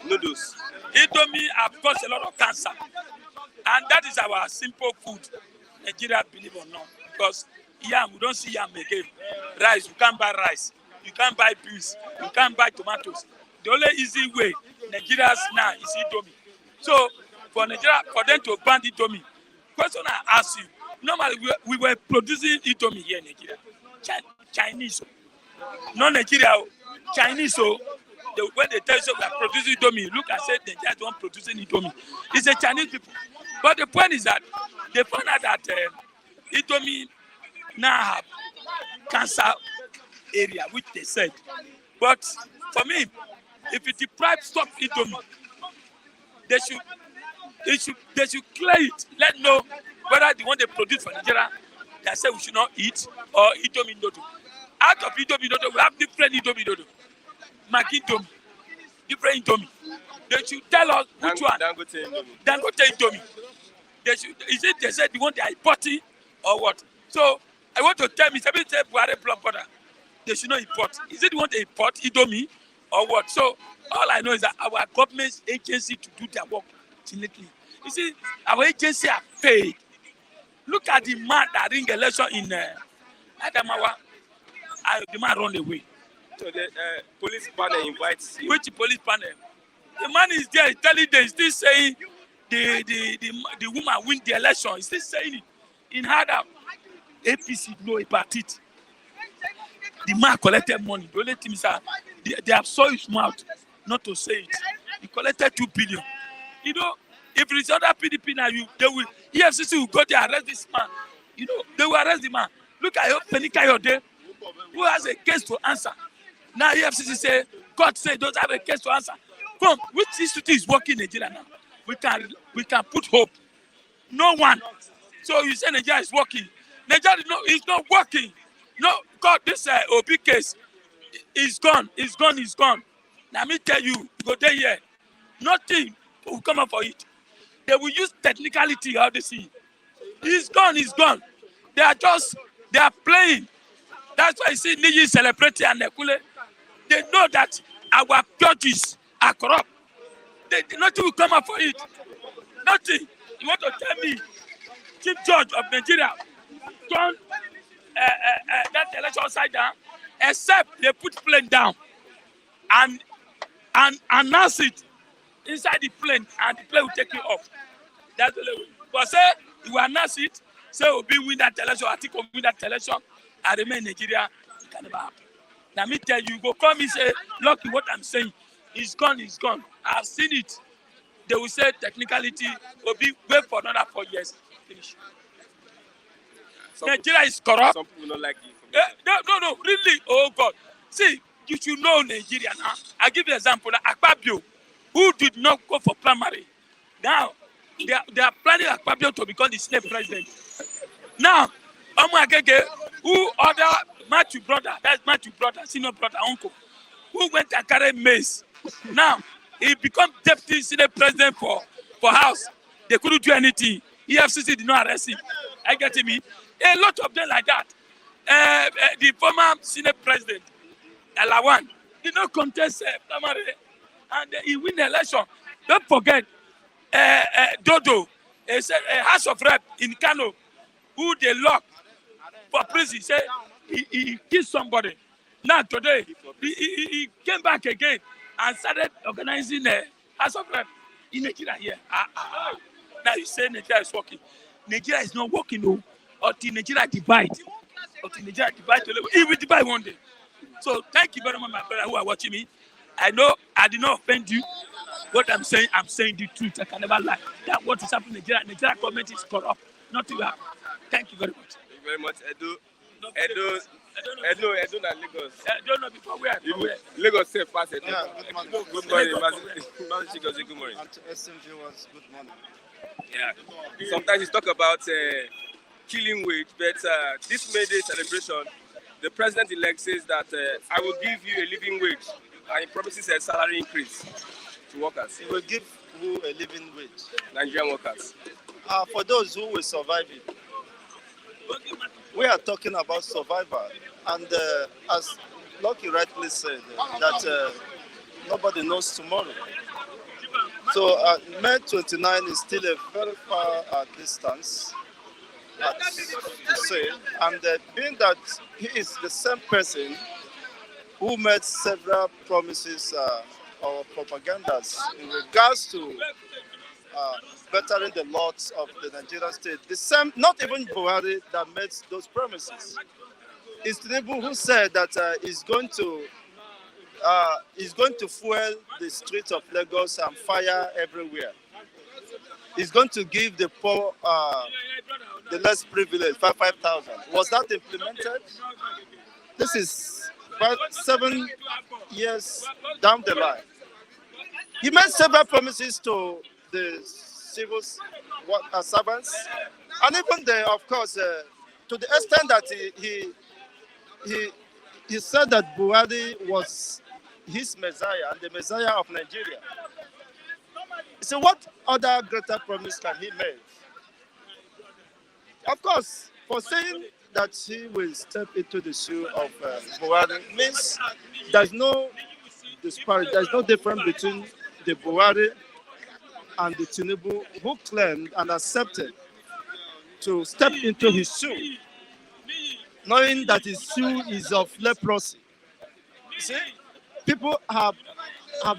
noodles. Indomie have caused a lot of cancer. And that is our simple food, Nigeria, believe or not. Because yam, we don't see yam again. Rice, you can't buy rice. You can't buy beans. You can't buy tomatoes. The only easy way Nigerians now is Indomie. So for Nigeria, for them to ban Indomie, question I ask you, normally we were producing Indomie here in Nigeria. Chinese, not Nigeria, Chinese. So when they tell you we are producing Indomie, look and say Nigeria is the one producing Indomie. It's the Chinese people. But the point is that they found out that Indomie now have cancer area, which they said. But for me, if it deprive stop Indomie, they should clear it. Let know whether the one they produce for Nigeria, they say we should not eat, or Indomie noodle. Out of Indomie noodle, we have different Indomie noodle. Maggi Indomie, different Indomie. They should tell us which one. Dangote Indomie. They said the one they are importing or what? So I want to tell Mr. Buhari blood brother, they should not import. Is it the one they import, Indomie, or what? So all I know is that our government agency to do their work lately. You see, our agency are paid. Look at the man that ring election in Adamawa. The man run away. So the police panel invites you. Which police panel? The man is there telling them, still saying the woman win the election. He's still saying it. In Hadam, APC know about it. The man collected money. The only thing is that they have saw his mouth not to say it. He collected 2 billion. You know, if it's other PDP now, EFCC will go there arrest this man. You know, they will arrest the man. Look at Penika Yode, who has a case to answer. Now EFCC say, God say, don't have a case to answer. Come, which institute is working in Nigeria now? We can put hope. No one. So you say Nigeria is working. Nigeria is not working. No, God, this OB case is gone. It's gone. It's gone. Now me tell you, go there here. Nothing will come up for it. They will use technicality how they see. It's gone. It's gone. They are playing. That's why you see Niji celebrating and Nekule. They know that our judges are corrupt. Nothing will come up for it. Nothing. You want to tell me, Chief Judge of Nigeria, turn that election upside down, except they put plane down and announce it inside the plane, and the plane will take you off. That's the way. But say you will announce it, say Obi win that election, Atiku win that election, and remain in Nigeria, it can never happen. Now me tell you, go come and say, Lucky, what I'm saying is gone, is gone. I've seen it. They will say technicality will be wait for another 4 years. Finish. Nigeria is corrupt. Some people don't like it. No, really. Oh God. See, you should know Nigeria now. I'll give you an example. Akpabio, who did not go for primary. Now, they are planning Akpabio to become the Senate president. Now, Omo Agege, who other Matthew brother, that's Matthew brother, senior brother, uncle, who went and carried maize. Now, he become deputy Senate president for House. They couldn't do anything. EFCC did not arrest him. I get me. A lot of them like that. The former Senate president, Elawan, did not contest primary, and he win the election. Don't forget, Dodo, a House of Rep in Kano, who they locked for prison, say he killed somebody. Now today, he came back again and started organizing a House of Rep in Nigeria here. Now you say Nigeria is working. Nigeria is not working, no. Until Nigeria divide. It will divide one day. So thank you very much, my brother, who are watching me. I know I did not offend you. What I'm saying the truth. I can never lie. That what is happening in Nigeria. Nigeria government is corrupt. Nothing will happen. Thank you very much. Thank you very much, Edo and Lagos. I don't know before where. Lagos safe pass it. Yeah, good morning. Good morning, Mazi Chigozie. Good morning. And to SM viewers, good morning. Yeah. Sometimes you talk about killing wage, but this May Day celebration, The president-elect says that I will give you a living wage, and he promises a salary increase to workers, He will give who a living wage. Nigerian workers. For those who will survive it. We are talking about survival. And as Lucky rightly said, that nobody knows tomorrow. So May 29 is still a very far distance to say. And being that he is the same person who made several promises or propagandas in regards to bettering the lot of the Nigerian state. The same, not even Buhari that made those promises. It's Tinubu who said that he's going to fuel the streets of Lagos and fire everywhere. He's going to give the poor, the less privileged, 5,000. Was that implemented? This is about 7 years down the line. He made several promises to the civil servants, and even of course, to the extent that he said that Buhari was his Messiah and the Messiah of Nigeria. So what other greater promise can he make? Of course, for saying that he will step into the shoe of Buhari means there's no disparity, there's no difference between the Buhari and the Tinubu who claimed and accepted to step into his shoe, knowing that his shoe is of leprosy. See, people have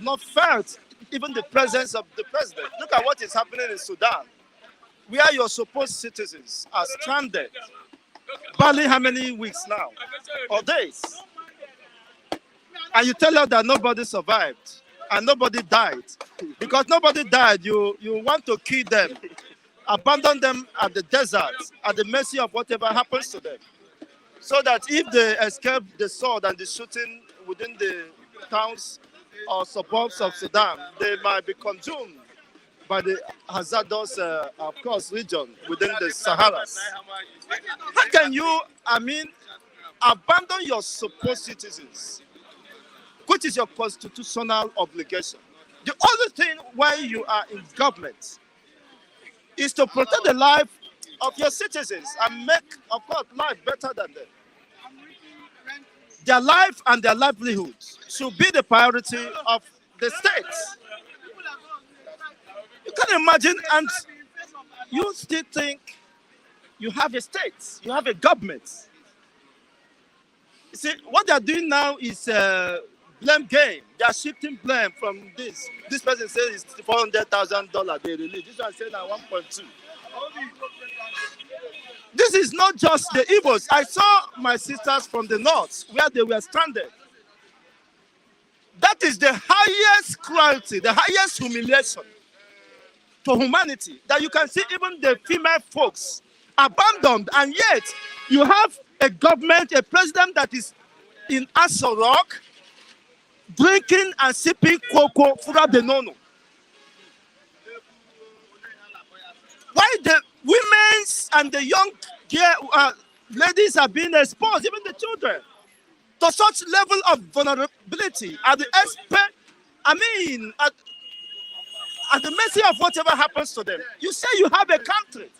not felt even the presence of the president. Look at what is happening in Sudan, where your supposed citizens are stranded, barely how many weeks now, or days. And you tell us that nobody survived and nobody died. Because nobody died, you want to kill them, abandon them at the desert, at the mercy of whatever happens to them. So that if they escape the sword and the shooting within the towns or suburbs of Sudan, they might be consumed by the hazardous, of course, region within the Saharas. How can you, abandon your supposed citizens, which is your constitutional obligation? The only thing why you are in government is to protect the life of your citizens and make, of course, life better than them. Their life and their livelihood should be the priority of the state. You can imagine, and you still think you have a state, you have a government. You see, what they're doing now is blame game. They are shifting blame from this. This person says it's $400,000 they release. This one says now 1.2. This is not just the Igbos. I saw my sisters from the north where they were stranded. That is the highest cruelty, the highest humiliation to humanity, that you can see even the female folks abandoned, and yet you have a government, a president that is in Aso Rock drinking and sipping cocoa fura de nono. Why the women's and the young ladies are being exposed, even the children, to such level of vulnerability at the at the mercy of whatever happens to them? You say you have a country.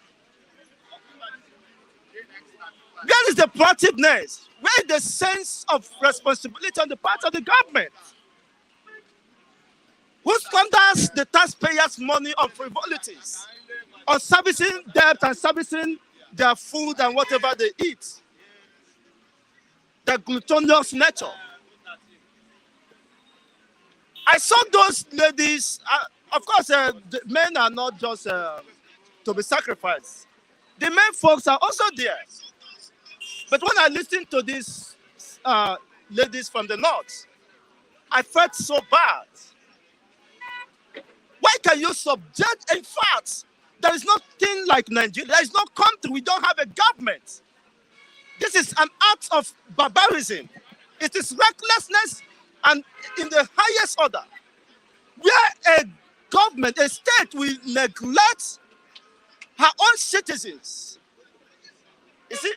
Where is the proactiveness? Where is the sense of responsibility on the part of the government? Who squanders the taxpayers' money on frivolities, on servicing debt and servicing their food and whatever they eat? The gluttonous nature. I saw those ladies. Of course, the men are not just to be sacrificed. The men folks are also there. But when I listened to these ladies from the north, I felt so bad. Why can you subject? In fact, there is nothing like Nigeria. There is no country. We don't have a government. This is an act of barbarism. It is recklessness, and in the highest order, where a government, a state will neglect her own citizens. You see,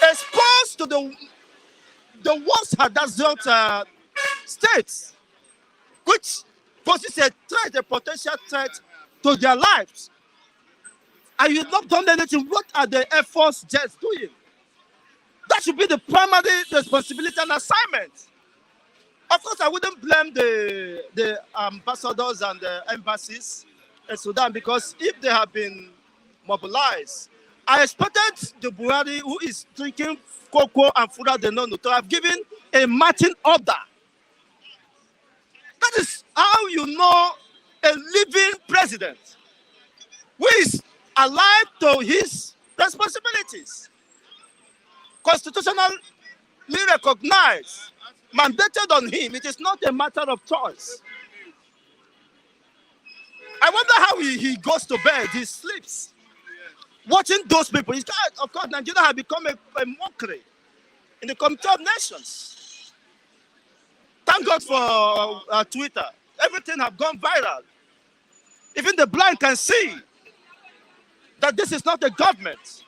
exposed to the the worst Hadassah states, which poses a threat, a potential threat to their lives. And you've not done anything. What are the Air Force jets doing? That should be the primary responsibility and assignment. Of course, I wouldn't blame the ambassadors and the embassies in Sudan, because if they have been mobilized, I expected the Buhari, who is drinking cocoa and Fura de Nono, to have given a marching order. That is how you know a living president who is alive to his responsibilities, constitutionally recognized, mandated on him. It is not a matter of choice. I wonder how he goes to bed, he sleeps, watching those people. Of course, Nigeria has become a mockery in the Committee of Nations. Thank God for Twitter. Everything has gone viral. Even the blind can see that this is not a government.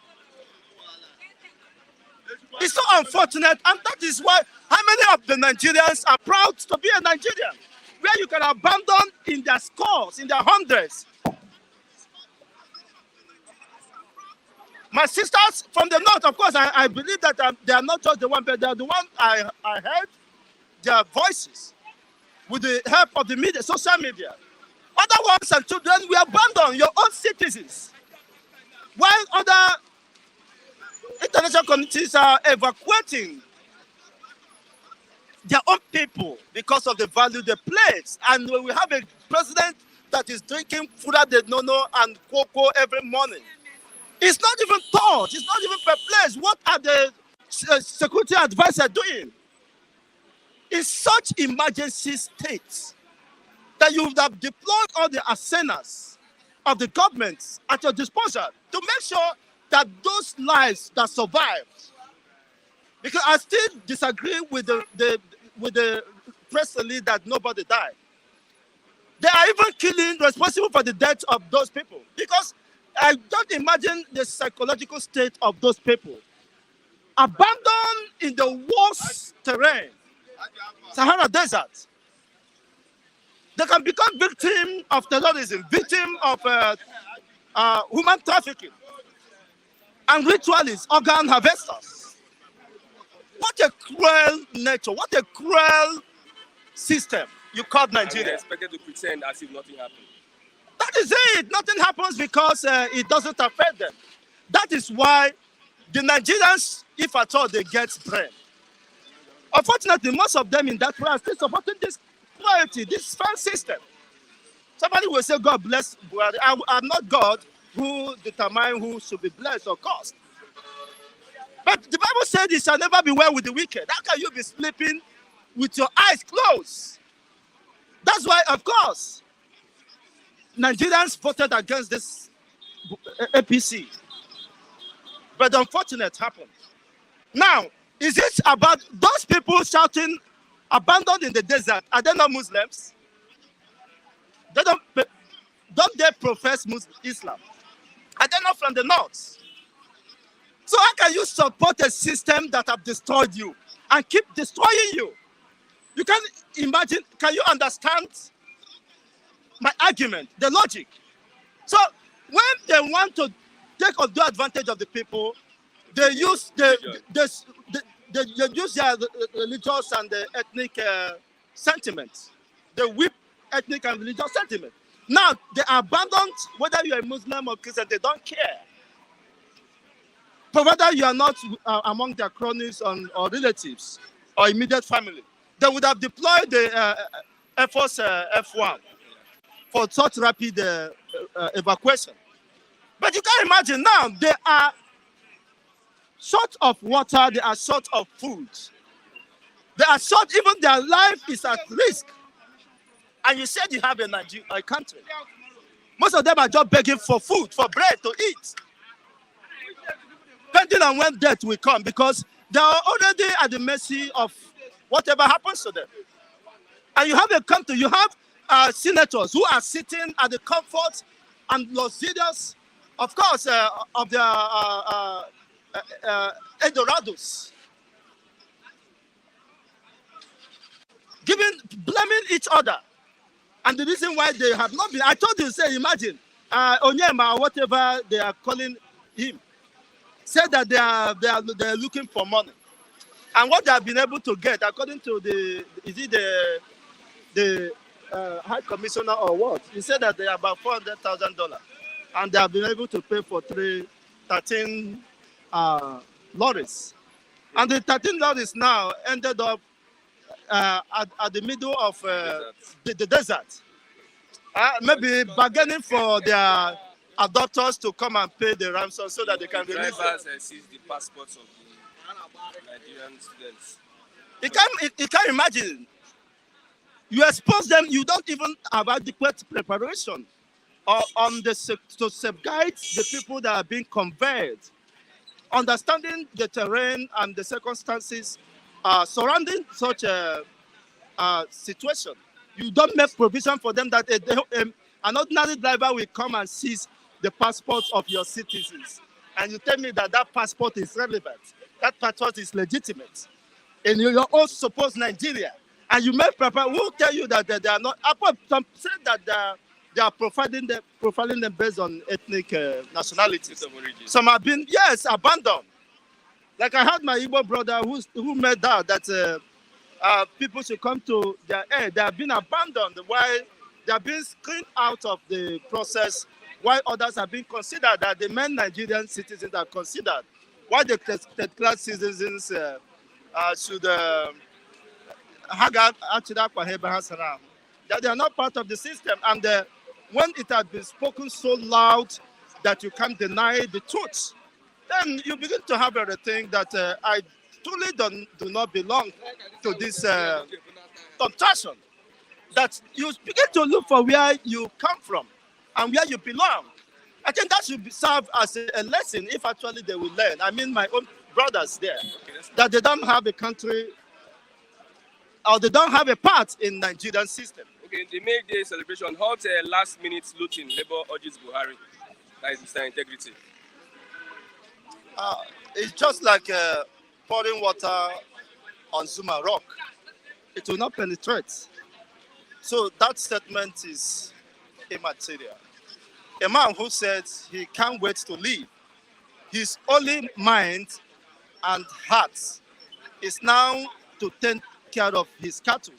It's so unfortunate, and that is why how many of the Nigerians are proud to be a Nigerian, where you can abandon in their scores, in their hundreds. My sisters from the north, of course, I believe that they are not just the one, but they are the one I heard their voices with the help of the media, social media. Other ones and children, we abandon your own citizens, while other international communities are evacuating their own people because of the value they place. And we have a president that is drinking Fura de Nono and cocoa every morning. It's not even thought, it's not even perplexed. What are the security advisors doing? In such emergency states that you would have deployed all the arsenals of the government at your disposal to make sure that those lives that survived, because I still disagree with the press release that nobody died. They are even killing responsible for the death of those people, because I don't imagine the psychological state of those people. Abandoned in the worst terrain, Sahara Desert. They can become victim of terrorism, victim of human trafficking, and ritualists, organ harvesters. What a cruel nature, what a cruel system you call Nigeria. And they expected to pretend as if nothing happened. That is it. Nothing happens because it doesn't affect them. That is why the Nigerians, if at all, they get blamed. Unfortunately, most of them in that way are still supporting this cruelty, this fair system. Somebody will say, God bless Buhari. I'm not God who determines who should be blessed or cursed. But the Bible said it shall never be well with the wicked. How can you be sleeping with your eyes closed? That's why, of course, Nigerians voted against this APC. But the unfortunate happened. Now, is it about those people shouting, abandoned in the desert? Are they not Muslims? Don't they profess Islam? Are they not from the north? So how can you support a system that have destroyed you and keep destroying you? You can imagine, can you understand my argument, the logic? So when they want to take or do advantage of the people, they use they use their religious and ethnic sentiments. They whip ethnic and religious sentiment. Now they are abandoned, whether you're a Muslim or Christian, they don't care. Provided you are not among their cronies or relatives or immediate family, they would have deployed the Air Force F1 for such rapid evacuation. But you can imagine now, they are short of water, they are short of food. They are short, even their life is at risk. And you said you have a country. Most of them are just begging for food, for bread to eat. Depending on when death will come, because they are already at the mercy of whatever happens to them. And you have a country, you have senators who are sitting at the comfort and luxurious, of course, of their Eldorados. blaming each other. And the reason why they have not been, I told you, say, imagine, Onyema, whatever they are calling him, said that they are looking for money. And what they have been able to get, according to the High Commissioner or what, he said that they are about $400,000. And they have been able to pay for 13 lorries. And the 13 lorries now ended up at the middle of the desert. Maybe bargaining for their adopters to come and pay the ransom so that they can release them. Drivers seize the passports of the Nigerian students. You can't imagine. You expose them, you don't even have adequate preparation to safeguard the people that are being conveyed. Understanding the terrain and the circumstances surrounding such a situation. You don't make provision for them that an ordinary driver will come and seize the passports of your citizens. And you tell me that passport is relevant. That passport is legitimate. In your own supposed Nigeria. And you may prepare, who tell you that they are not, some say that they are profiling them based on ethnic nationalities. Some have been, yes, abandoned. Like I had my Igbo brother who made that people should come to their aid. They have been abandoned while they have been screened out of the process, while others have been considered, that the main Nigerian citizens are considered. Why the third-class citizens should that they are not part of the system. And when it has been spoken so loud that you can't deny the truth, then you begin to have everything that I truly do not belong to this contraction. That you begin to look for where you come from and where you belong. I think that should serve as a lesson if actually they will learn. I mean, my own brothers there, that they don't have a country or they don't have a part in Nigerian system. Okay, in the May Day celebration, Halt last-minute looting, Labour urges Buhari. That is Mr. Integrity. It's just like pouring water on Zuma Rock. It will not penetrate. So that statement is immaterial. A man who said he can't wait to leave, his only mind and heart is now to take care of his cattle.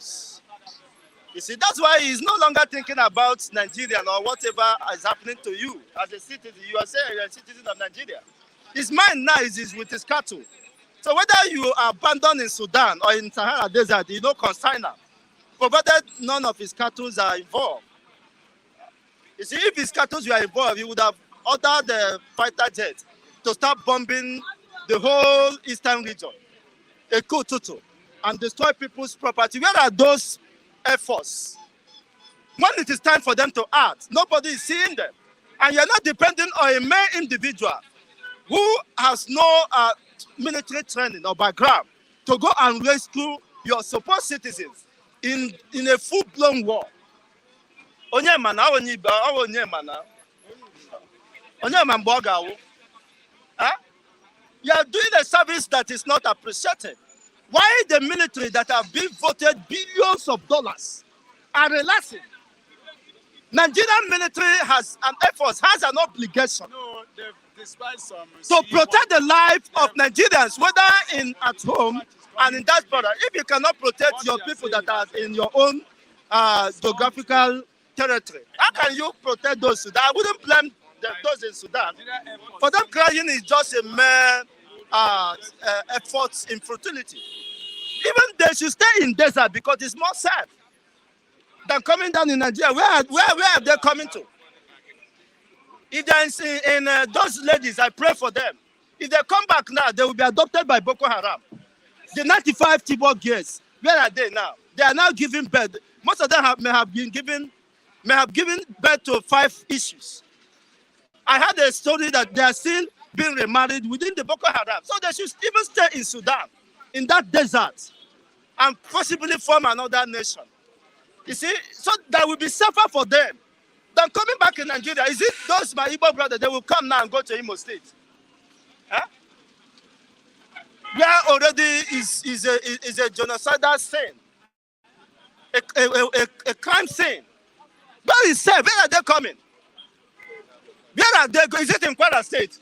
You see, that's why he's no longer thinking about Nigeria or whatever is happening to you as a citizen. You are saying you're a citizen of Nigeria. His mind now is with his cattle. So whether you are abandoned in Sudan or in Sahara Desert, you know, concern him, provided none of his cattle are involved. You see, if his cattle were involved, he would have ordered the fighter jet to start bombing the whole eastern region, Ekututu, and destroy people's property. Where are those efforts? When it is time for them to act, nobody is seeing them. And you're not depending on a mere individual who has no military training or background to go and rescue your supposed citizens in a full-blown war. Onyema you are doing a service that is not appreciated. Why the military that have been voted billions of dollars are relaxing? Nigerian military has an obligation to protect the life of Nigerians, whether at home and in diaspora. If you cannot protect your people that are in your own geographical territory, how can you protect those Sudan? I wouldn't blame those in Sudan. For them crying is just a mere effort in futility. Even they should stay in desert because it's more safe than coming down in Nigeria. Where are they coming to? If they're in those ladies, I pray for them. If they come back now, they will be adopted by Boko Haram. The 95 Chibok girls, where are they now? They are now giving birth. Most of them may have given birth to 5 issues. I had a story that they are still being remarried within the Boko Haram. So they should even stay in Sudan, in that desert, and possibly form another nation. You see, so that will be safer for them than coming back in Nigeria. Is it those my Igbo brothers, they will come now and go to Imo State? Huh? Where already is a genocidal sin. a crime scene. Where is safe? Where are they coming? Where are they going? Is it in Kwara State?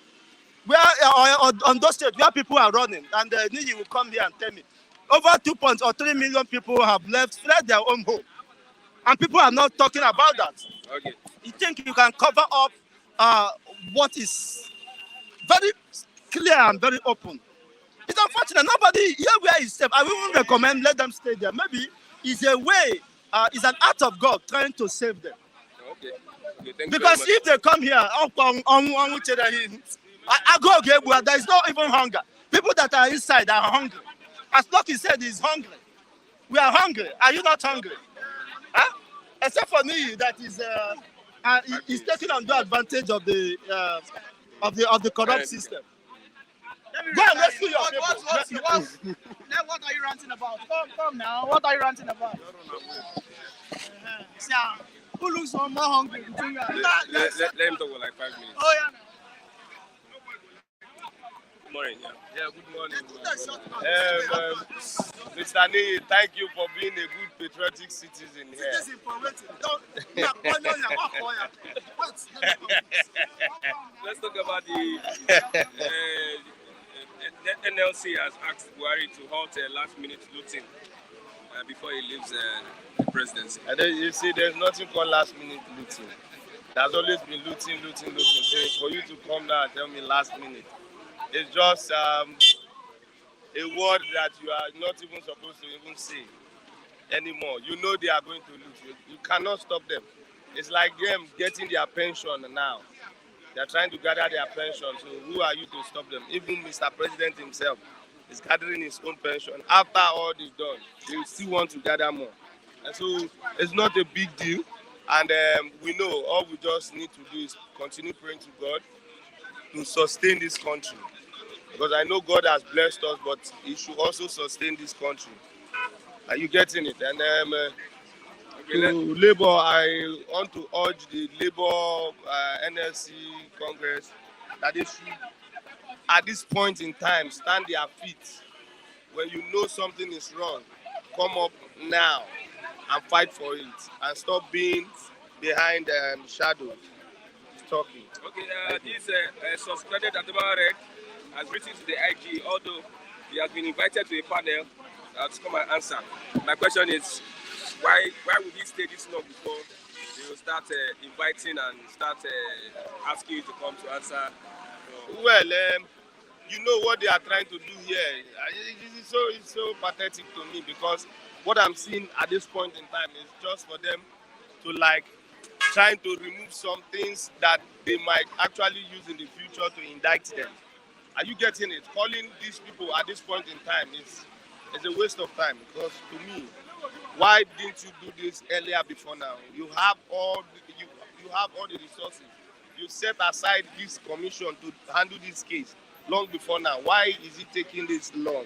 Where or on those states where people are running, and Niji will come here and tell me over 2.3 million people have fled their own home, and people are not talking about that. Okay. You think you can cover up what is very clear and very open? It's unfortunate. Nobody here where is safe. I wouldn't recommend let them stay there. Maybe it's a way, it's an act of God trying to save them. Okay. Okay. Thank Because you if they come here, I go again, where there is not even hunger. People that are inside are hungry. As Lucky said, he's hungry. We are hungry. Are you not hungry? Huh? Except for me, that is taking undue advantage of the corrupt system. Go and rescue your people. What are you ranting about? Come now. What are you ranting about? Who looks more hungry between you? Let him talk for like 5 minutes. Oh yeah. Good morning. Yeah, good morning. Mr. Nee, thank you for being a good patriotic citizen here. Citizen for waiting. Let's talk about the NLC has asked Buhari to halt last-minute looting before he leaves the presidency. And then you see, there's nothing called last-minute looting. There's always been looting. So for you to come now and tell me last minute, it's just a word that you are not even supposed to even say anymore. You know they are going to loot. You cannot stop them. It's like them getting their pension now. They're trying to gather their pension. So who are you to stop them? Even Mr. President himself is gathering his own pension. After all they've done, they still want to gather more. And so it's not a big deal. And we know all we just need to do is continue praying to God to sustain this country. Because I know God has blessed us, but He should also sustain this country. Are you getting it? And to Labour, I want to urge the Labour NLC Congress that they should, at this point in time, stand their feet. When you know something is wrong, come up now and fight for it, and stop being behind shadows talking. Okay, this suspended Adébáyọ̀ has written to the IG, although he has been invited to a panel to come and answer. My question is, why would he stay this long before they will start inviting and start asking you to come to answer? Well, you know what they are trying to do here. It's so pathetic to me, because what I'm seeing at this point in time is just for them to trying to remove some things that they might actually use in the future to indict them. Are you getting it? Calling these people at this point in time is a waste of time, because to me, why didn't you do this earlier before now? You have all the resources. You set aside this commission to handle this case long before now. Why is it taking this long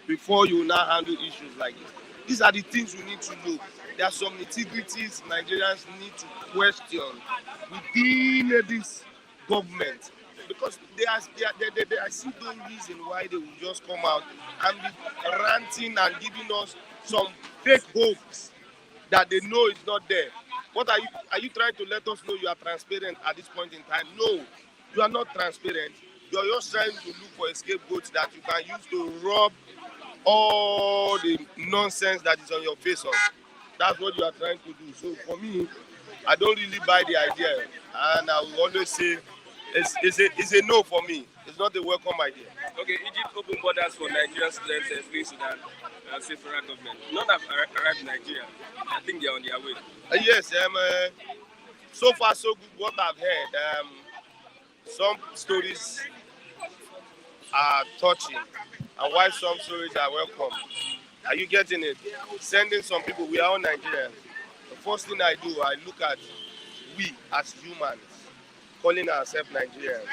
before you now handle issues like this? These are the things we need to know. There are some nitty-gritties Nigerians need to question within this government, because I see no reason why they will just come out and be ranting and giving us some fake hopes that they know is not there. What are you trying to let us know you are transparent at this point in time? No, you are not transparent. You are just trying to look for a scapegoat that you can use to rub all the nonsense that is on your face on. That's what you are trying to do. So for me, I don't really buy the idea, and I will always say it's a no for me. It's not a welcome idea. Okay, Egypt opened borders for Nigerian students fleeing Sudan. Say federal government. None have arrived in Nigeria. I think they are on their way. Yes, so far so good. What I've heard, some stories are touching, and while some stories are welcome. Are you getting it? Sending some people. We are all Nigerians. The first thing I do, I look at we as humans, calling ourselves Nigerians.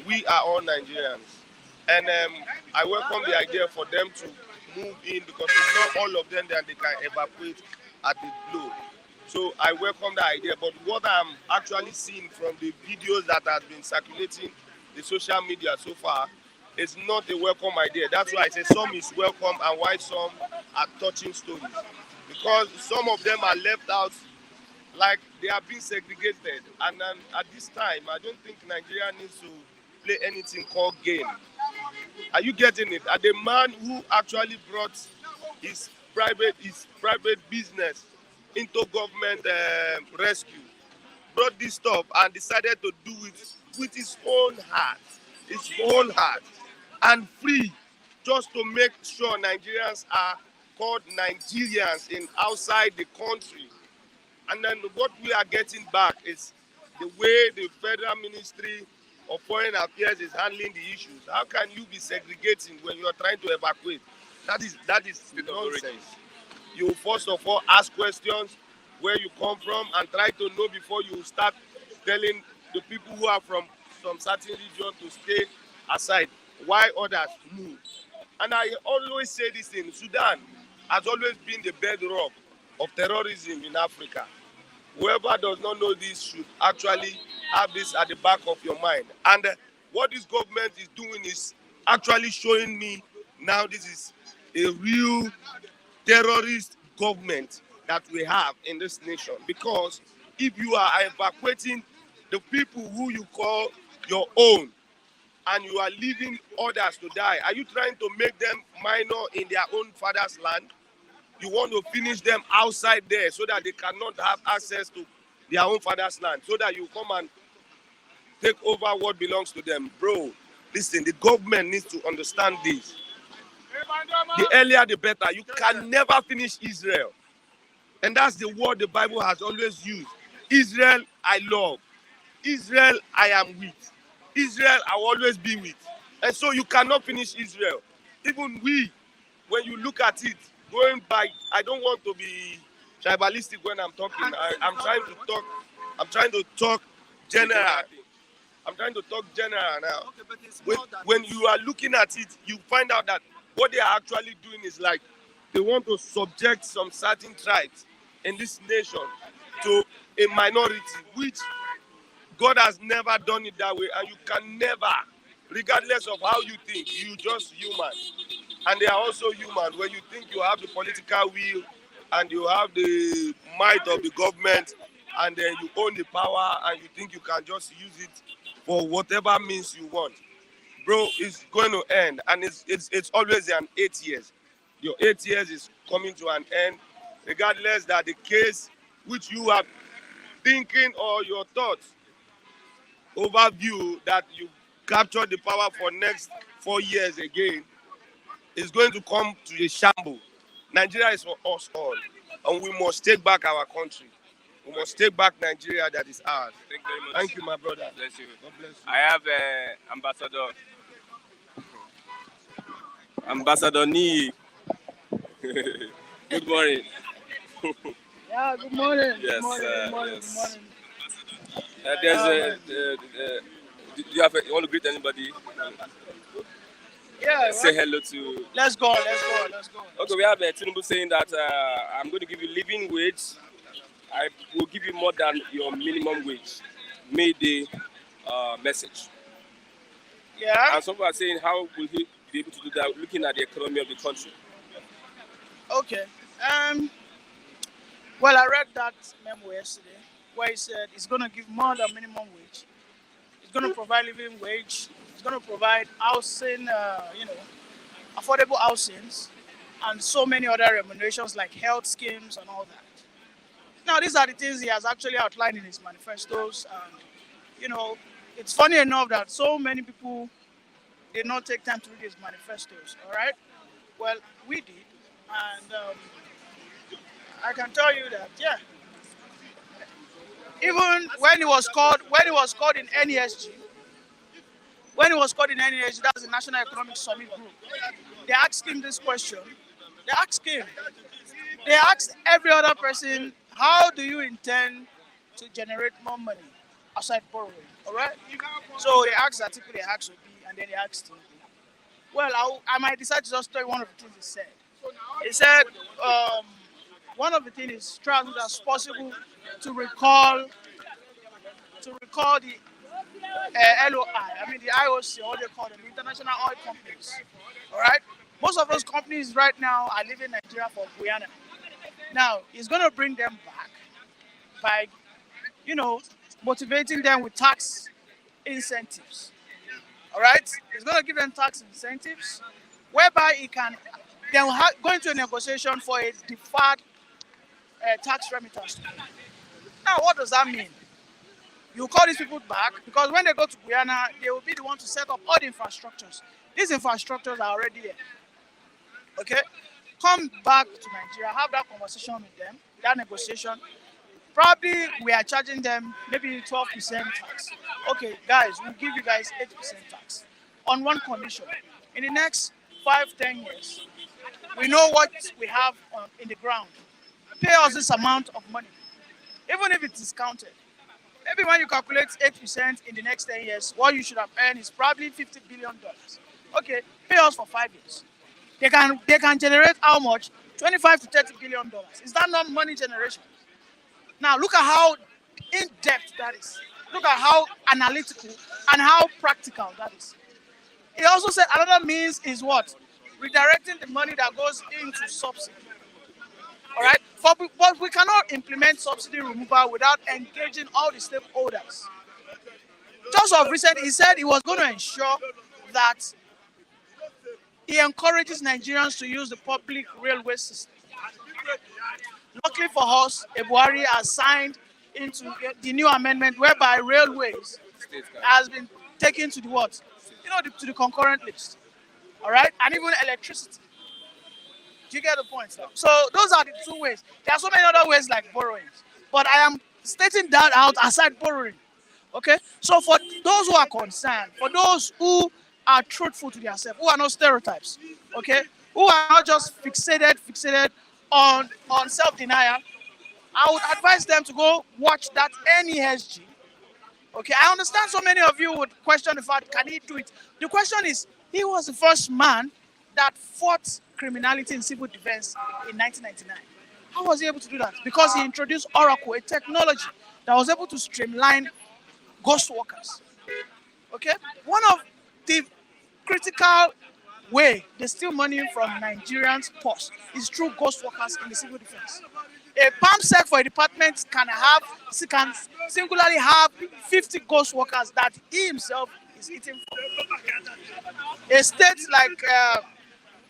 We are all Nigerians, and I welcome the idea for them to move in, because it's not all of them that they can evacuate at the blow. So I welcome the idea, but what I'm actually seeing from the videos that have been circulating the social media so far is not a welcome idea. That's why I say some is welcome and why some are touching stories. because some of them are left out, like they are being segregated. And then at this time, I don't think Nigeria needs to play anything called game. Are you getting it? And the man who actually brought his private business into government rescue brought this stuff and decided to do it with his own heart, and free, just to make sure Nigerians are called Nigerians in outside the country. And then what we are getting back is the way the Federal Ministry of Foreign Affairs is handling the issues. How can you be segregating when you are trying to evacuate? That is nonsense. You first of all ask questions where you come from and try to know before you start telling the people who are from some certain region to stay aside, why others move. And I always say this thing: Sudan has always been the bedrock of terrorism in Africa. Whoever does not know this should actually have this at the back of your mind. And what this government is doing is actually showing me now this is a real terrorist government that we have in this nation. Because if you are evacuating the people who you call your own and you are leaving others to die, are you trying to make them minor in their own father's land? You want to finish them outside there so that they cannot have access to their own father's land, so that you come and take over what belongs to them. Bro, listen, the government needs to understand this. The earlier the better. You can never finish Israel. And that's the word the Bible has always used. Israel I love. Israel I am with. Israel I will always be with. And so you cannot finish Israel. Even we, when you look at it, going by, I don't want to be tribalistic when I'm talking. I'm trying to talk general. I'm trying to talk general now. When you are looking at it, you find out that what they are actually doing is like they want to subject some certain tribes in this nation to a minority, which God has never done it that way, and you can never, regardless of how you think, you just human. And they are also human. When you think you have the political will and you have the might of the government and then you own the power and you think you can just use it for whatever means you want, bro, it's going to end. And it's always an 8 years. Your 8 years is coming to an end, regardless that the case which you are thinking or your thoughts overview that you capture the power for next 4 years again is going to come to a shamble. Nigeria is for us all, and we must take back our country. We must take back Nigeria that is ours. Thank you very much. Thank you, my brother. Bless you. God bless you. I have Ambassador Nee. Good morning. Yeah, good morning. Yes, Good morning. Good morning. yes. Good morning. Do you want to greet anybody? Yeah, Say right. hello to. Let's go. Let's go. Let's go. Okay, we have Tinubu saying that I'm going to give you living wage. I will give you more than your minimum wage. Mayday message. Yeah. And some people are saying, how will he be able to do that looking at the economy of the country? Okay. Well, I read that memo yesterday where he said it's going to give more than minimum wage. It's going to provide living wage. It's going to provide housing, affordable housings, and so many other remunerations like health schemes and all that. Now, these are the things he has actually outlined in his manifestos. And, it's funny enough that so many people did not take time to read his manifestos, all right? Well, we did. And I can tell you that, yeah, even when he was called in NESG, that's the National Economic Summit Group, they asked him this question. They asked every other person, how do you intend to generate more money aside borrowing? All right? So they asked Atiku, they asked Obi, and then they asked him. Well, I might decide to just tell you one of the things he said. He said, one of the things is try as much as possible to recall the LOI, the IOC, what they call them, the international oil companies. All right? Most of those companies right now are leaving Nigeria for Guyana. Now, he's going to bring them back by, you know, motivating them with tax incentives. All right? He's going to give them tax incentives whereby he can then go into a negotiation for a deferred tax remittance. Now, what does that mean? You call these people back because when they go to Guyana, they will be the one to set up all the infrastructures. These infrastructures are already here. Okay? Come back to Nigeria, have that conversation with them, that negotiation. Probably we are charging them maybe 12% tax. Okay, guys, we'll give you guys 8% tax on one condition. In the next 5-10 years, we know what we have in the ground. Pay us this amount of money, even if it is counted. Maybe when you calculate 8% in the next 10 years, what you should have earned is probably $50 billion. Okay, pay us for 5 years. They can generate how much? 25 to 30 billion dollars. Is that not money generation? Now look at how in depth that is. Look at how analytical and how practical that is. He also said another means is what? Redirecting the money that goes into subsidy. All right, but we cannot implement subsidy removal without engaging all the stakeholders. Just of recent, he said he was going to ensure that he encourages Nigerians to use the public railway system. Luckily for us, Buhari has signed into the new amendment whereby railways has been taken to the what? To the concurrent list. All right, and even electricity. Do you get the point? So those are the two ways. There are so many other ways like borrowing, but I am stating that out aside borrowing. Okay. So for those who are concerned, for those who are truthful to themselves, who are not stereotypes, okay, who are not just fixated on self-denial, I would advise them to go watch that NESG. Okay. I understand so many of you would question the fact, can he do it? The question is, he was the first man that fought criminality in civil defense in 1999. How was he able to do that? Because he introduced Oracle, a technology that was able to streamline ghost workers. Okay? One of the critical way they steal money from Nigerians' purse is through ghost workers in the civil defense. A PAM sec for a department can singularly have 50 ghost workers that he himself is eating from. A state like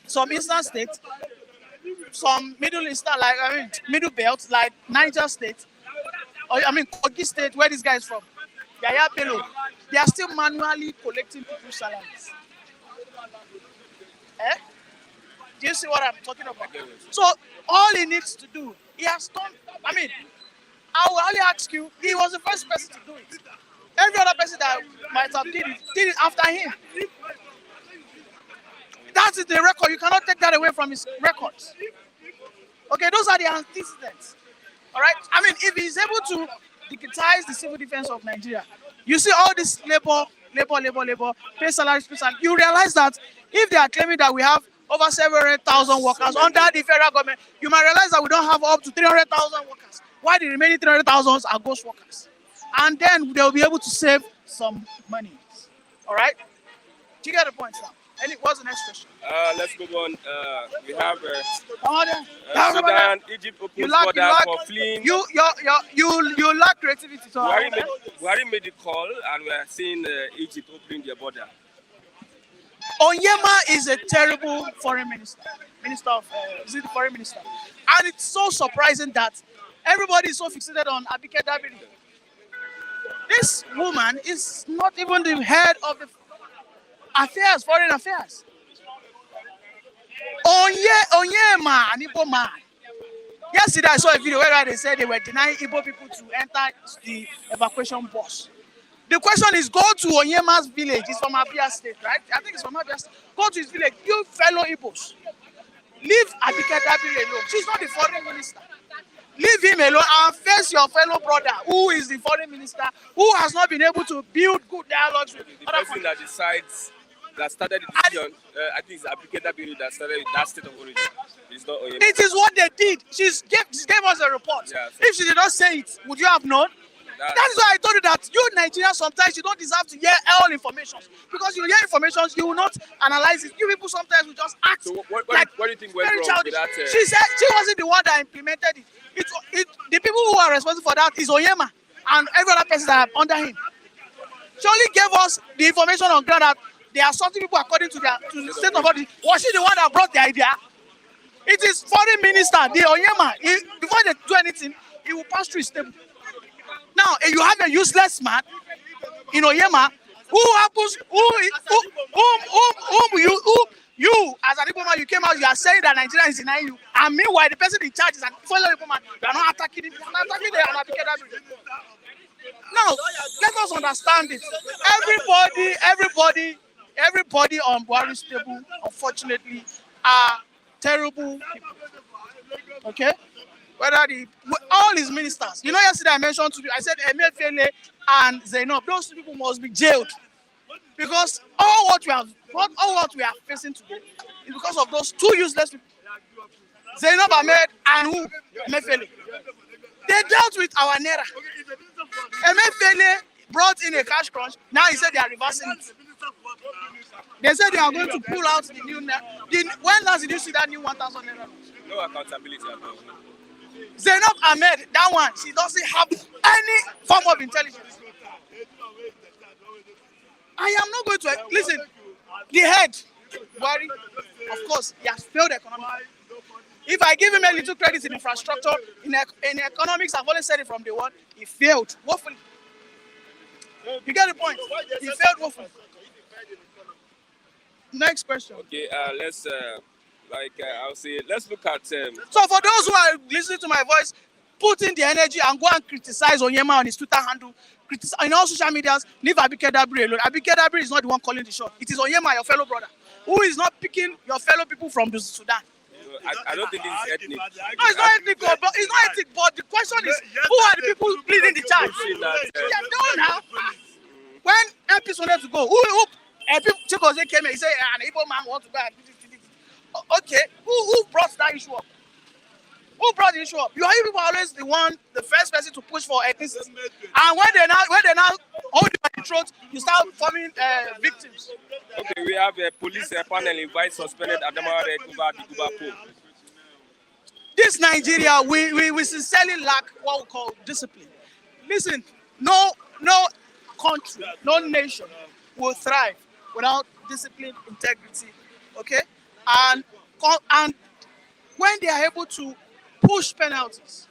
some eastern states, some middle eastern, middle belt, like Niger State, or Kogi State, where this guy is from, Yaya Bello, they are still manually collecting people's salaries. Do you see what I'm talking about? So all he needs to do, he has done. I will only ask you, he was the first person to do it. Every other person that might have did it after him. That is the record. You cannot take that away from his records. Okay, those are the antecedents. All right? If he's able to digitize the civil defense of Nigeria, you see all this labor, pay salaries, you realize that if they are claiming that we have over 700,000 workers under the federal government, you might realize that we don't have up to 300,000 workers. Why the remaining 300,000 are ghost workers? And then they'll be able to save some money. All right? Do you get the point now? What's the next question? Let's move on. We have Sudan, Egypt opens border for fleeing. You lack creativity. So Buhari made the call, and we are seeing Egypt opening their border. Onyema is a terrible foreign minister. Is it the foreign minister? And it's so surprising that everybody is so fixated on Abike Dabiri. This woman is not even the head of the foreign affairs. Onyema, an Igbo man. Yesterday I saw a video where they said they were denying Igbo people to enter the evacuation bus. The question is, go to Onyema's village. He's from Abia State, right? I think it's from Abia State. Go to his village. You fellow Igbos. Leave Abike Dabiri alone. She's not the foreign minister. Leave him alone and face your fellow brother, who is the foreign minister, who has not been able to build good dialogues with the person that decides, that started the decision. I think it's Abike Dabiri that started with that state of origin. It's not Onyema. It is what they did. She gave us a report. Yeah, so if she did not say it, would you have known? That is why I told you that you Nigerians sometimes you don't deserve to hear all information because you hear information you will not analyze it. You people sometimes will just act So what do you think went very wrong childish. with that? She said she wasn't the one that implemented it. The people who are responsible for that is Oyema and every other person that are under him. She only gave us the information on ground that they are sorting people according to the state of body. Was she the one that brought the idea? It is foreign minister, the Oyema. Before they do anything, he will pass through his table. Now, you have a useless man in Oyema who happens, you as an Igbo man, you came out, you are saying that Nigeria is denying you, and meanwhile, the person in charge is an fellow Igbo man. You are not attacking him, you are not attacking the. Now, let us understand it. Everybody on Buhari's table, unfortunately, are terrible people. Okay? All his ministers. You know, yesterday I mentioned to you, I said Emefiele and Zainab, those two people must be jailed. Because all what we are facing today is because of those two useless people. Zainab Ahmed and who? Emefiele. They dealt with our Naira. Emefiele brought in a cash crunch. Now he said they are reversing it. They said they are going to pull out the new Naira. When last did you see that new 1,000 Naira? No accountability at all. Zainab Ahmed, that one, she doesn't have any form of intelligence. I am not going to listen. The head, Buhari, of course, he has failed economically. If I give him a little credit in infrastructure, in economics, I've always said it from day one, he failed woefully. You get the point? He failed woefully. Next question. Okay, let's I'll say, let's look at. So for those who are listening to my voice, put in the energy and go and criticize Onyema on his Twitter handle. In all social medias, leave Abike Dabiri alone. Abike Dabiri is not the one calling the shot. It is Onyema, your fellow brother, who is not picking your fellow people from the Sudan. I don't think this is ethnic. No, it's not ethnic, but it's not ethnic. But the question is, who are the people leading the charge? Yeah, no, now. When MPs wanted to go, who Chigozie came and he said, an Igbo man wants to go. Okay, who brought that issue up? Who brought the issue up? You people are always the first person to push for ethnicity. And when they now hold you by the throat, you start forming victims. Okay, we have a police panel invite suspended Adamawa over the Guba poll. This Nigeria, we sincerely lack what we call discipline. Listen, no country, no nation will thrive without discipline, integrity. Okay, and when they are able to push penalties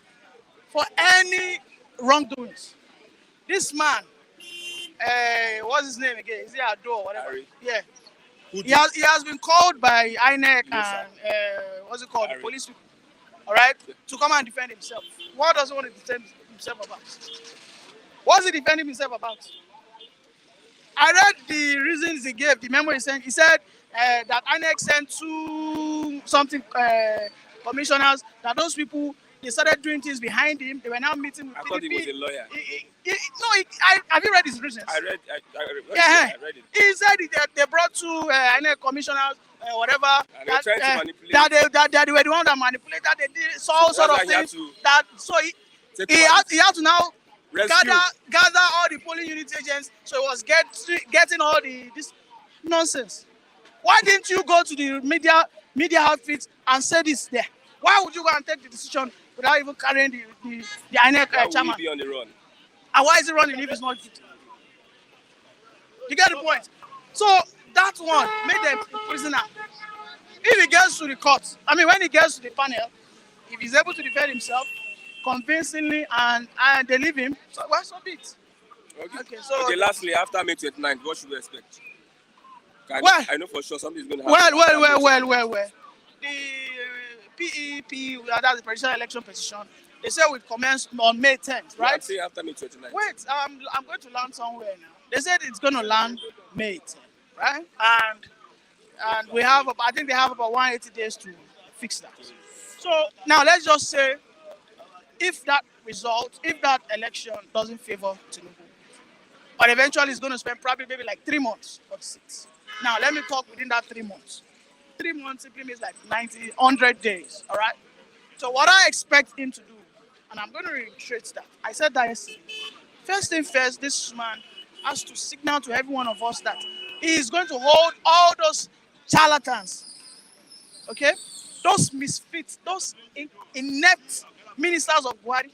for any wrongdoings, this man, what's his name again? Is it Ado or whatever? Harry. Yeah. He has been called by INEC and what's it called? Harry. The police people. All right, to come and defend himself. What does he want to defend himself about? What's he defending himself about? I read the reasons he gave, the memo he sent. He said that INEC sent two commissioners, that those people, they started doing things behind him. They were now meeting with I PDP. thought he was a lawyer. Have you read his reasons? I read it. He said they brought two INEC commissioners, whatever. And they were trying to manipulate. That they were the one that manipulated. They did all sort of things. He had to now gather all the polling unit agents. So he was getting all this nonsense. Why didn't you go to the media outfits and say this there? Why would you go and take the decision without even carrying the INEC chairman? Why would he be on the run? And why is he running if it's not good? You get the point? So that one made them a prisoner. If he gets to the court, when he gets to the panel, if he's able to defend himself convincingly and they leave him, so be it. Okay, lastly, after May 29th, what should we expect? I know for sure something's going to happen. Well. The PEP, that's the presidential election petition, they said we commence on May 10th, right? I'm saying after May 29th. Wait, I'm going to land somewhere now. They said it's going to land May 10th, right? And I think they have about 180 days to fix that. So now let's just say, if that election doesn't favor Tinubu, but eventually it's going to spend probably maybe like 3 months for the seats. Now let me talk within that 3 months. 3 months simply means like 100 days, all right? So what I expect him to do, and I'm going to reiterate that, I said that yesterday, First thing first, this man has to signal to every one of us that he is going to hold all those charlatans, okay? Those misfits, those inept ministers of Buhari,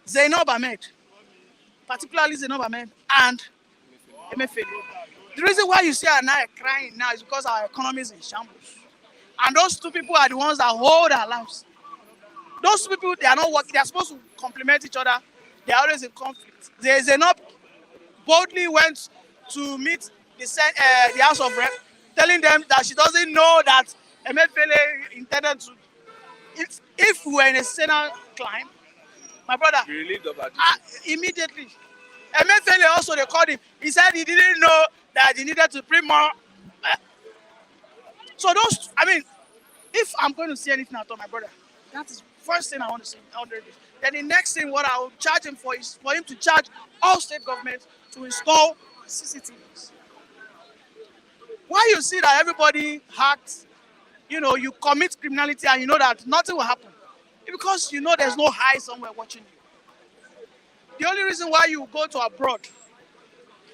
Zainab Ahmed, particularly Zainab Ahmed and Emefiele. The reason why you see her now crying now is because our economy is in shambles. And those two people are the ones that hold our lives. Those two people, they are not working. They are supposed to complement each other. They are always in conflict. Zainab boldly went to meet the House of Rep, telling them that she doesn't know that Emefiele intended to. If we were in a Senate climb, my brother, immediately. Emefiele also, they called him. He said he didn't know that he needed to print more. So those, I mean, if I'm going to say anything at all, my brother, that is first thing I want to say. Then the next thing, what I will charge him for is for him to charge all state governments to install CCTVs. Why you see that everybody hacks, you commit criminality and you know that nothing will happen? Because you know there's no eye somewhere watching you. The only reason why you go to abroad,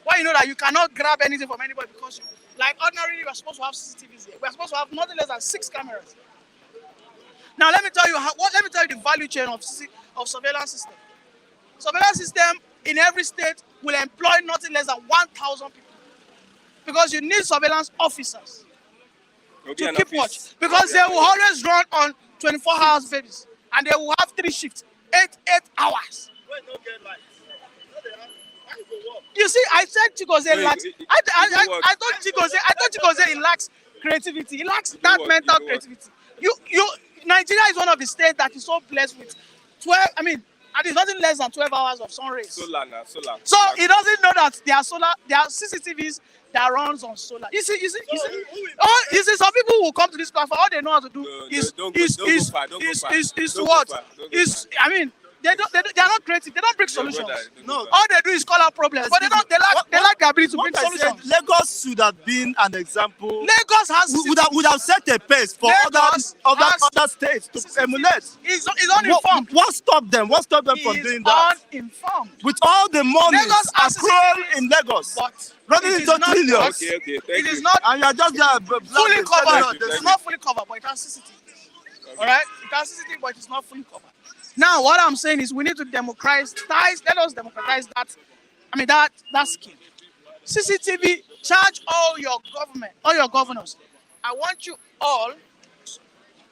why you know that you cannot grab anything from anybody, because like ordinarily we are supposed to have CCTVs here. We are supposed to have nothing less than 6 cameras. Now let me tell you the value chain of surveillance system. Surveillance system in every state will employ nothing less than 1,000 people, because you need surveillance officers to keep watch, because they will always run on 24 hours basis, and they will have 3 shifts, 8 hours. You see, I said Chigozie lacks. I thought Chigozie he lacks creativity. He lacks that mental creativity. Nigeria is one of the states that is so blessed with 12. I mean, and it's nothing less than 12 hours of sun rays. Solar. So he doesn't know that there are CCTVs that runs on solar. You see, some people will come to this platform. All they know how to do is I mean, they are not creative. They don't bring solutions. All they do is call out problems, but they lack the ability to bring solutions. Lagos should have been an example. Lagos would have set a pace for other states to emulate. He's uninformed. What stopped them? What stopped them from doing that? Uninformed. With all the money accrued in Lagos, running into trillions. Okay, it is not. And you are just fully covered. It's not fully covered, but it has CCTV. All right, it has CCTV, but it's not fully covered. Now, what I'm saying is we need to democratize. Let us democratize that. I mean that scheme. CCTV, charge all your governors. I want you all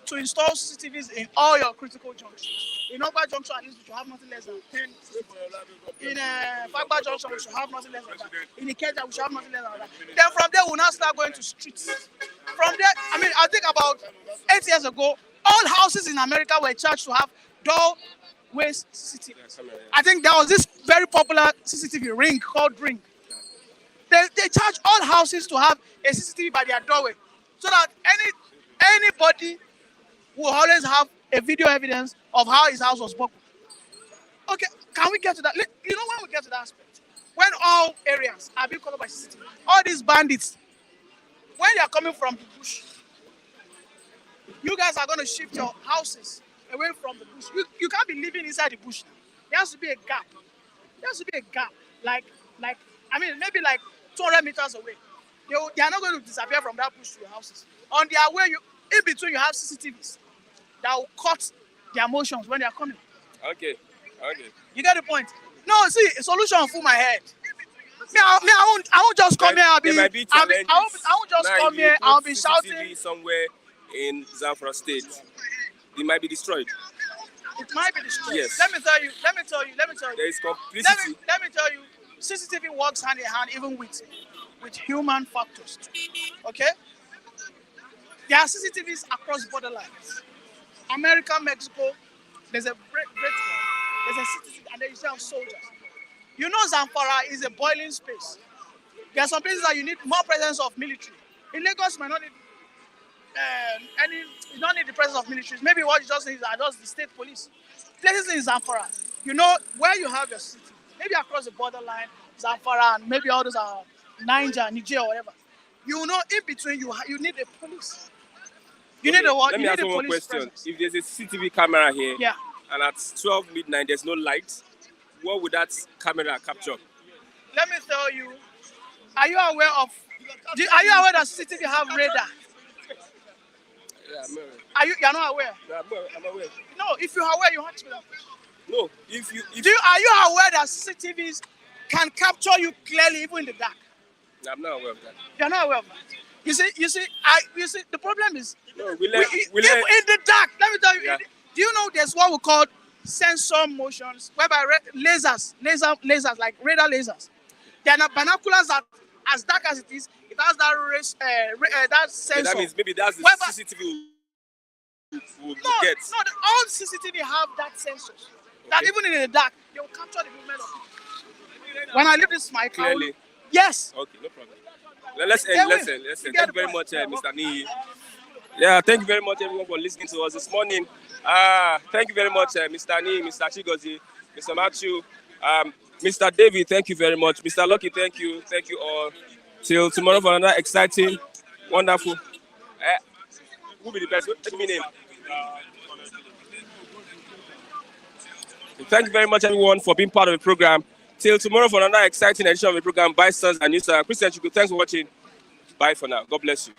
to install CCTVs in all your critical junctions. In Oba Junction, at least we should have nothing less than 10 CCTVs. In Fagba Junction, we should have nothing less than that. In Ikeja, we should have nothing less than that. Then from there, we'll now start going to streets. From there, I think about 8 years ago, all houses in America were charged to have doorway CCTV. I think there was this very popular CCTV ring called Ring. They charge all houses to have a CCTV by their doorway, so that anybody will always have a video evidence of how his house was broken. Okay, can we get to that? When we get to that aspect, when all areas are being covered by CCTV, all these bandits, when they are coming from the bush, you guys are going to shift your houses away from the bush. You can't be living inside the bush. There has to be a gap. Maybe like 200 meters away. They are not going to disappear from that bush to your houses. On their way, in between, you have CCTVs that will cut their motions when they are coming. Okay. You get the point? No, see, a solution will fool my head. I won't just come here. I won't just come here. I'll be shouting somewhere in Zamfara State. They might be destroyed. It might be destroyed. Yes. Let me tell you. There is complicity. Let me tell you. CCTV works hand in hand even with human factors. Okay? There are CCTVs across borderlines. America, Mexico, there's a great one. There's a CCTV, and then you have soldiers. You know Zamfara is a boiling space. There are some places that you need more presence of military. In Lagos, you might not need you don't need the presence of military. Maybe what you just need are just the state police. Places in Zamfara, where you have your city. Maybe across the borderline, Zamfara, and maybe others are Niger, or whatever. In between, you need a police. You need a what? Let me ask one question. Presence. If there's a CCTV camera here, and at 12 midnight there's no light, what would that camera capture? Let me tell you. Are you aware of? Are you aware that CCTV have radar? Yeah, I'm aware. You're not aware? Yeah, I'm aware. No, if you're aware, you have to. No, Are you aware that CCTVs can capture you clearly even in the dark? I'm not aware of that. You're not aware of that. You see, the problem is No, in the dark. Let me tell you. Yeah. Do you know there's what we call sensor motions, whereby lasers like radar lasers. They are not binoculars that, as dark as it is, it has that sensor. That means maybe that's the CCTV we'll get. No, all CCTV have that sensor. Okay. That even in the dark, they will capture the movement of people. When I leave this mic, clearly. Yes. Okay, no problem. Let's end. Thank you very much, Mr. Nii. Yeah, thank you very much, everyone, for listening to us this morning. Thank you very much, Mr. Nii, Mr. Chigozie, Mr. Matthew, Mr. David. Thank you very much, Mr. Lucky. Thank you all. Till tomorrow for another exciting, wonderful. Who will be the best? Let me name. Thank you very much, everyone, for being part of the program. Till tomorrow for another exciting edition of the program by Sons and News. Christian Chuku, thanks for watching. Bye for now. God bless you.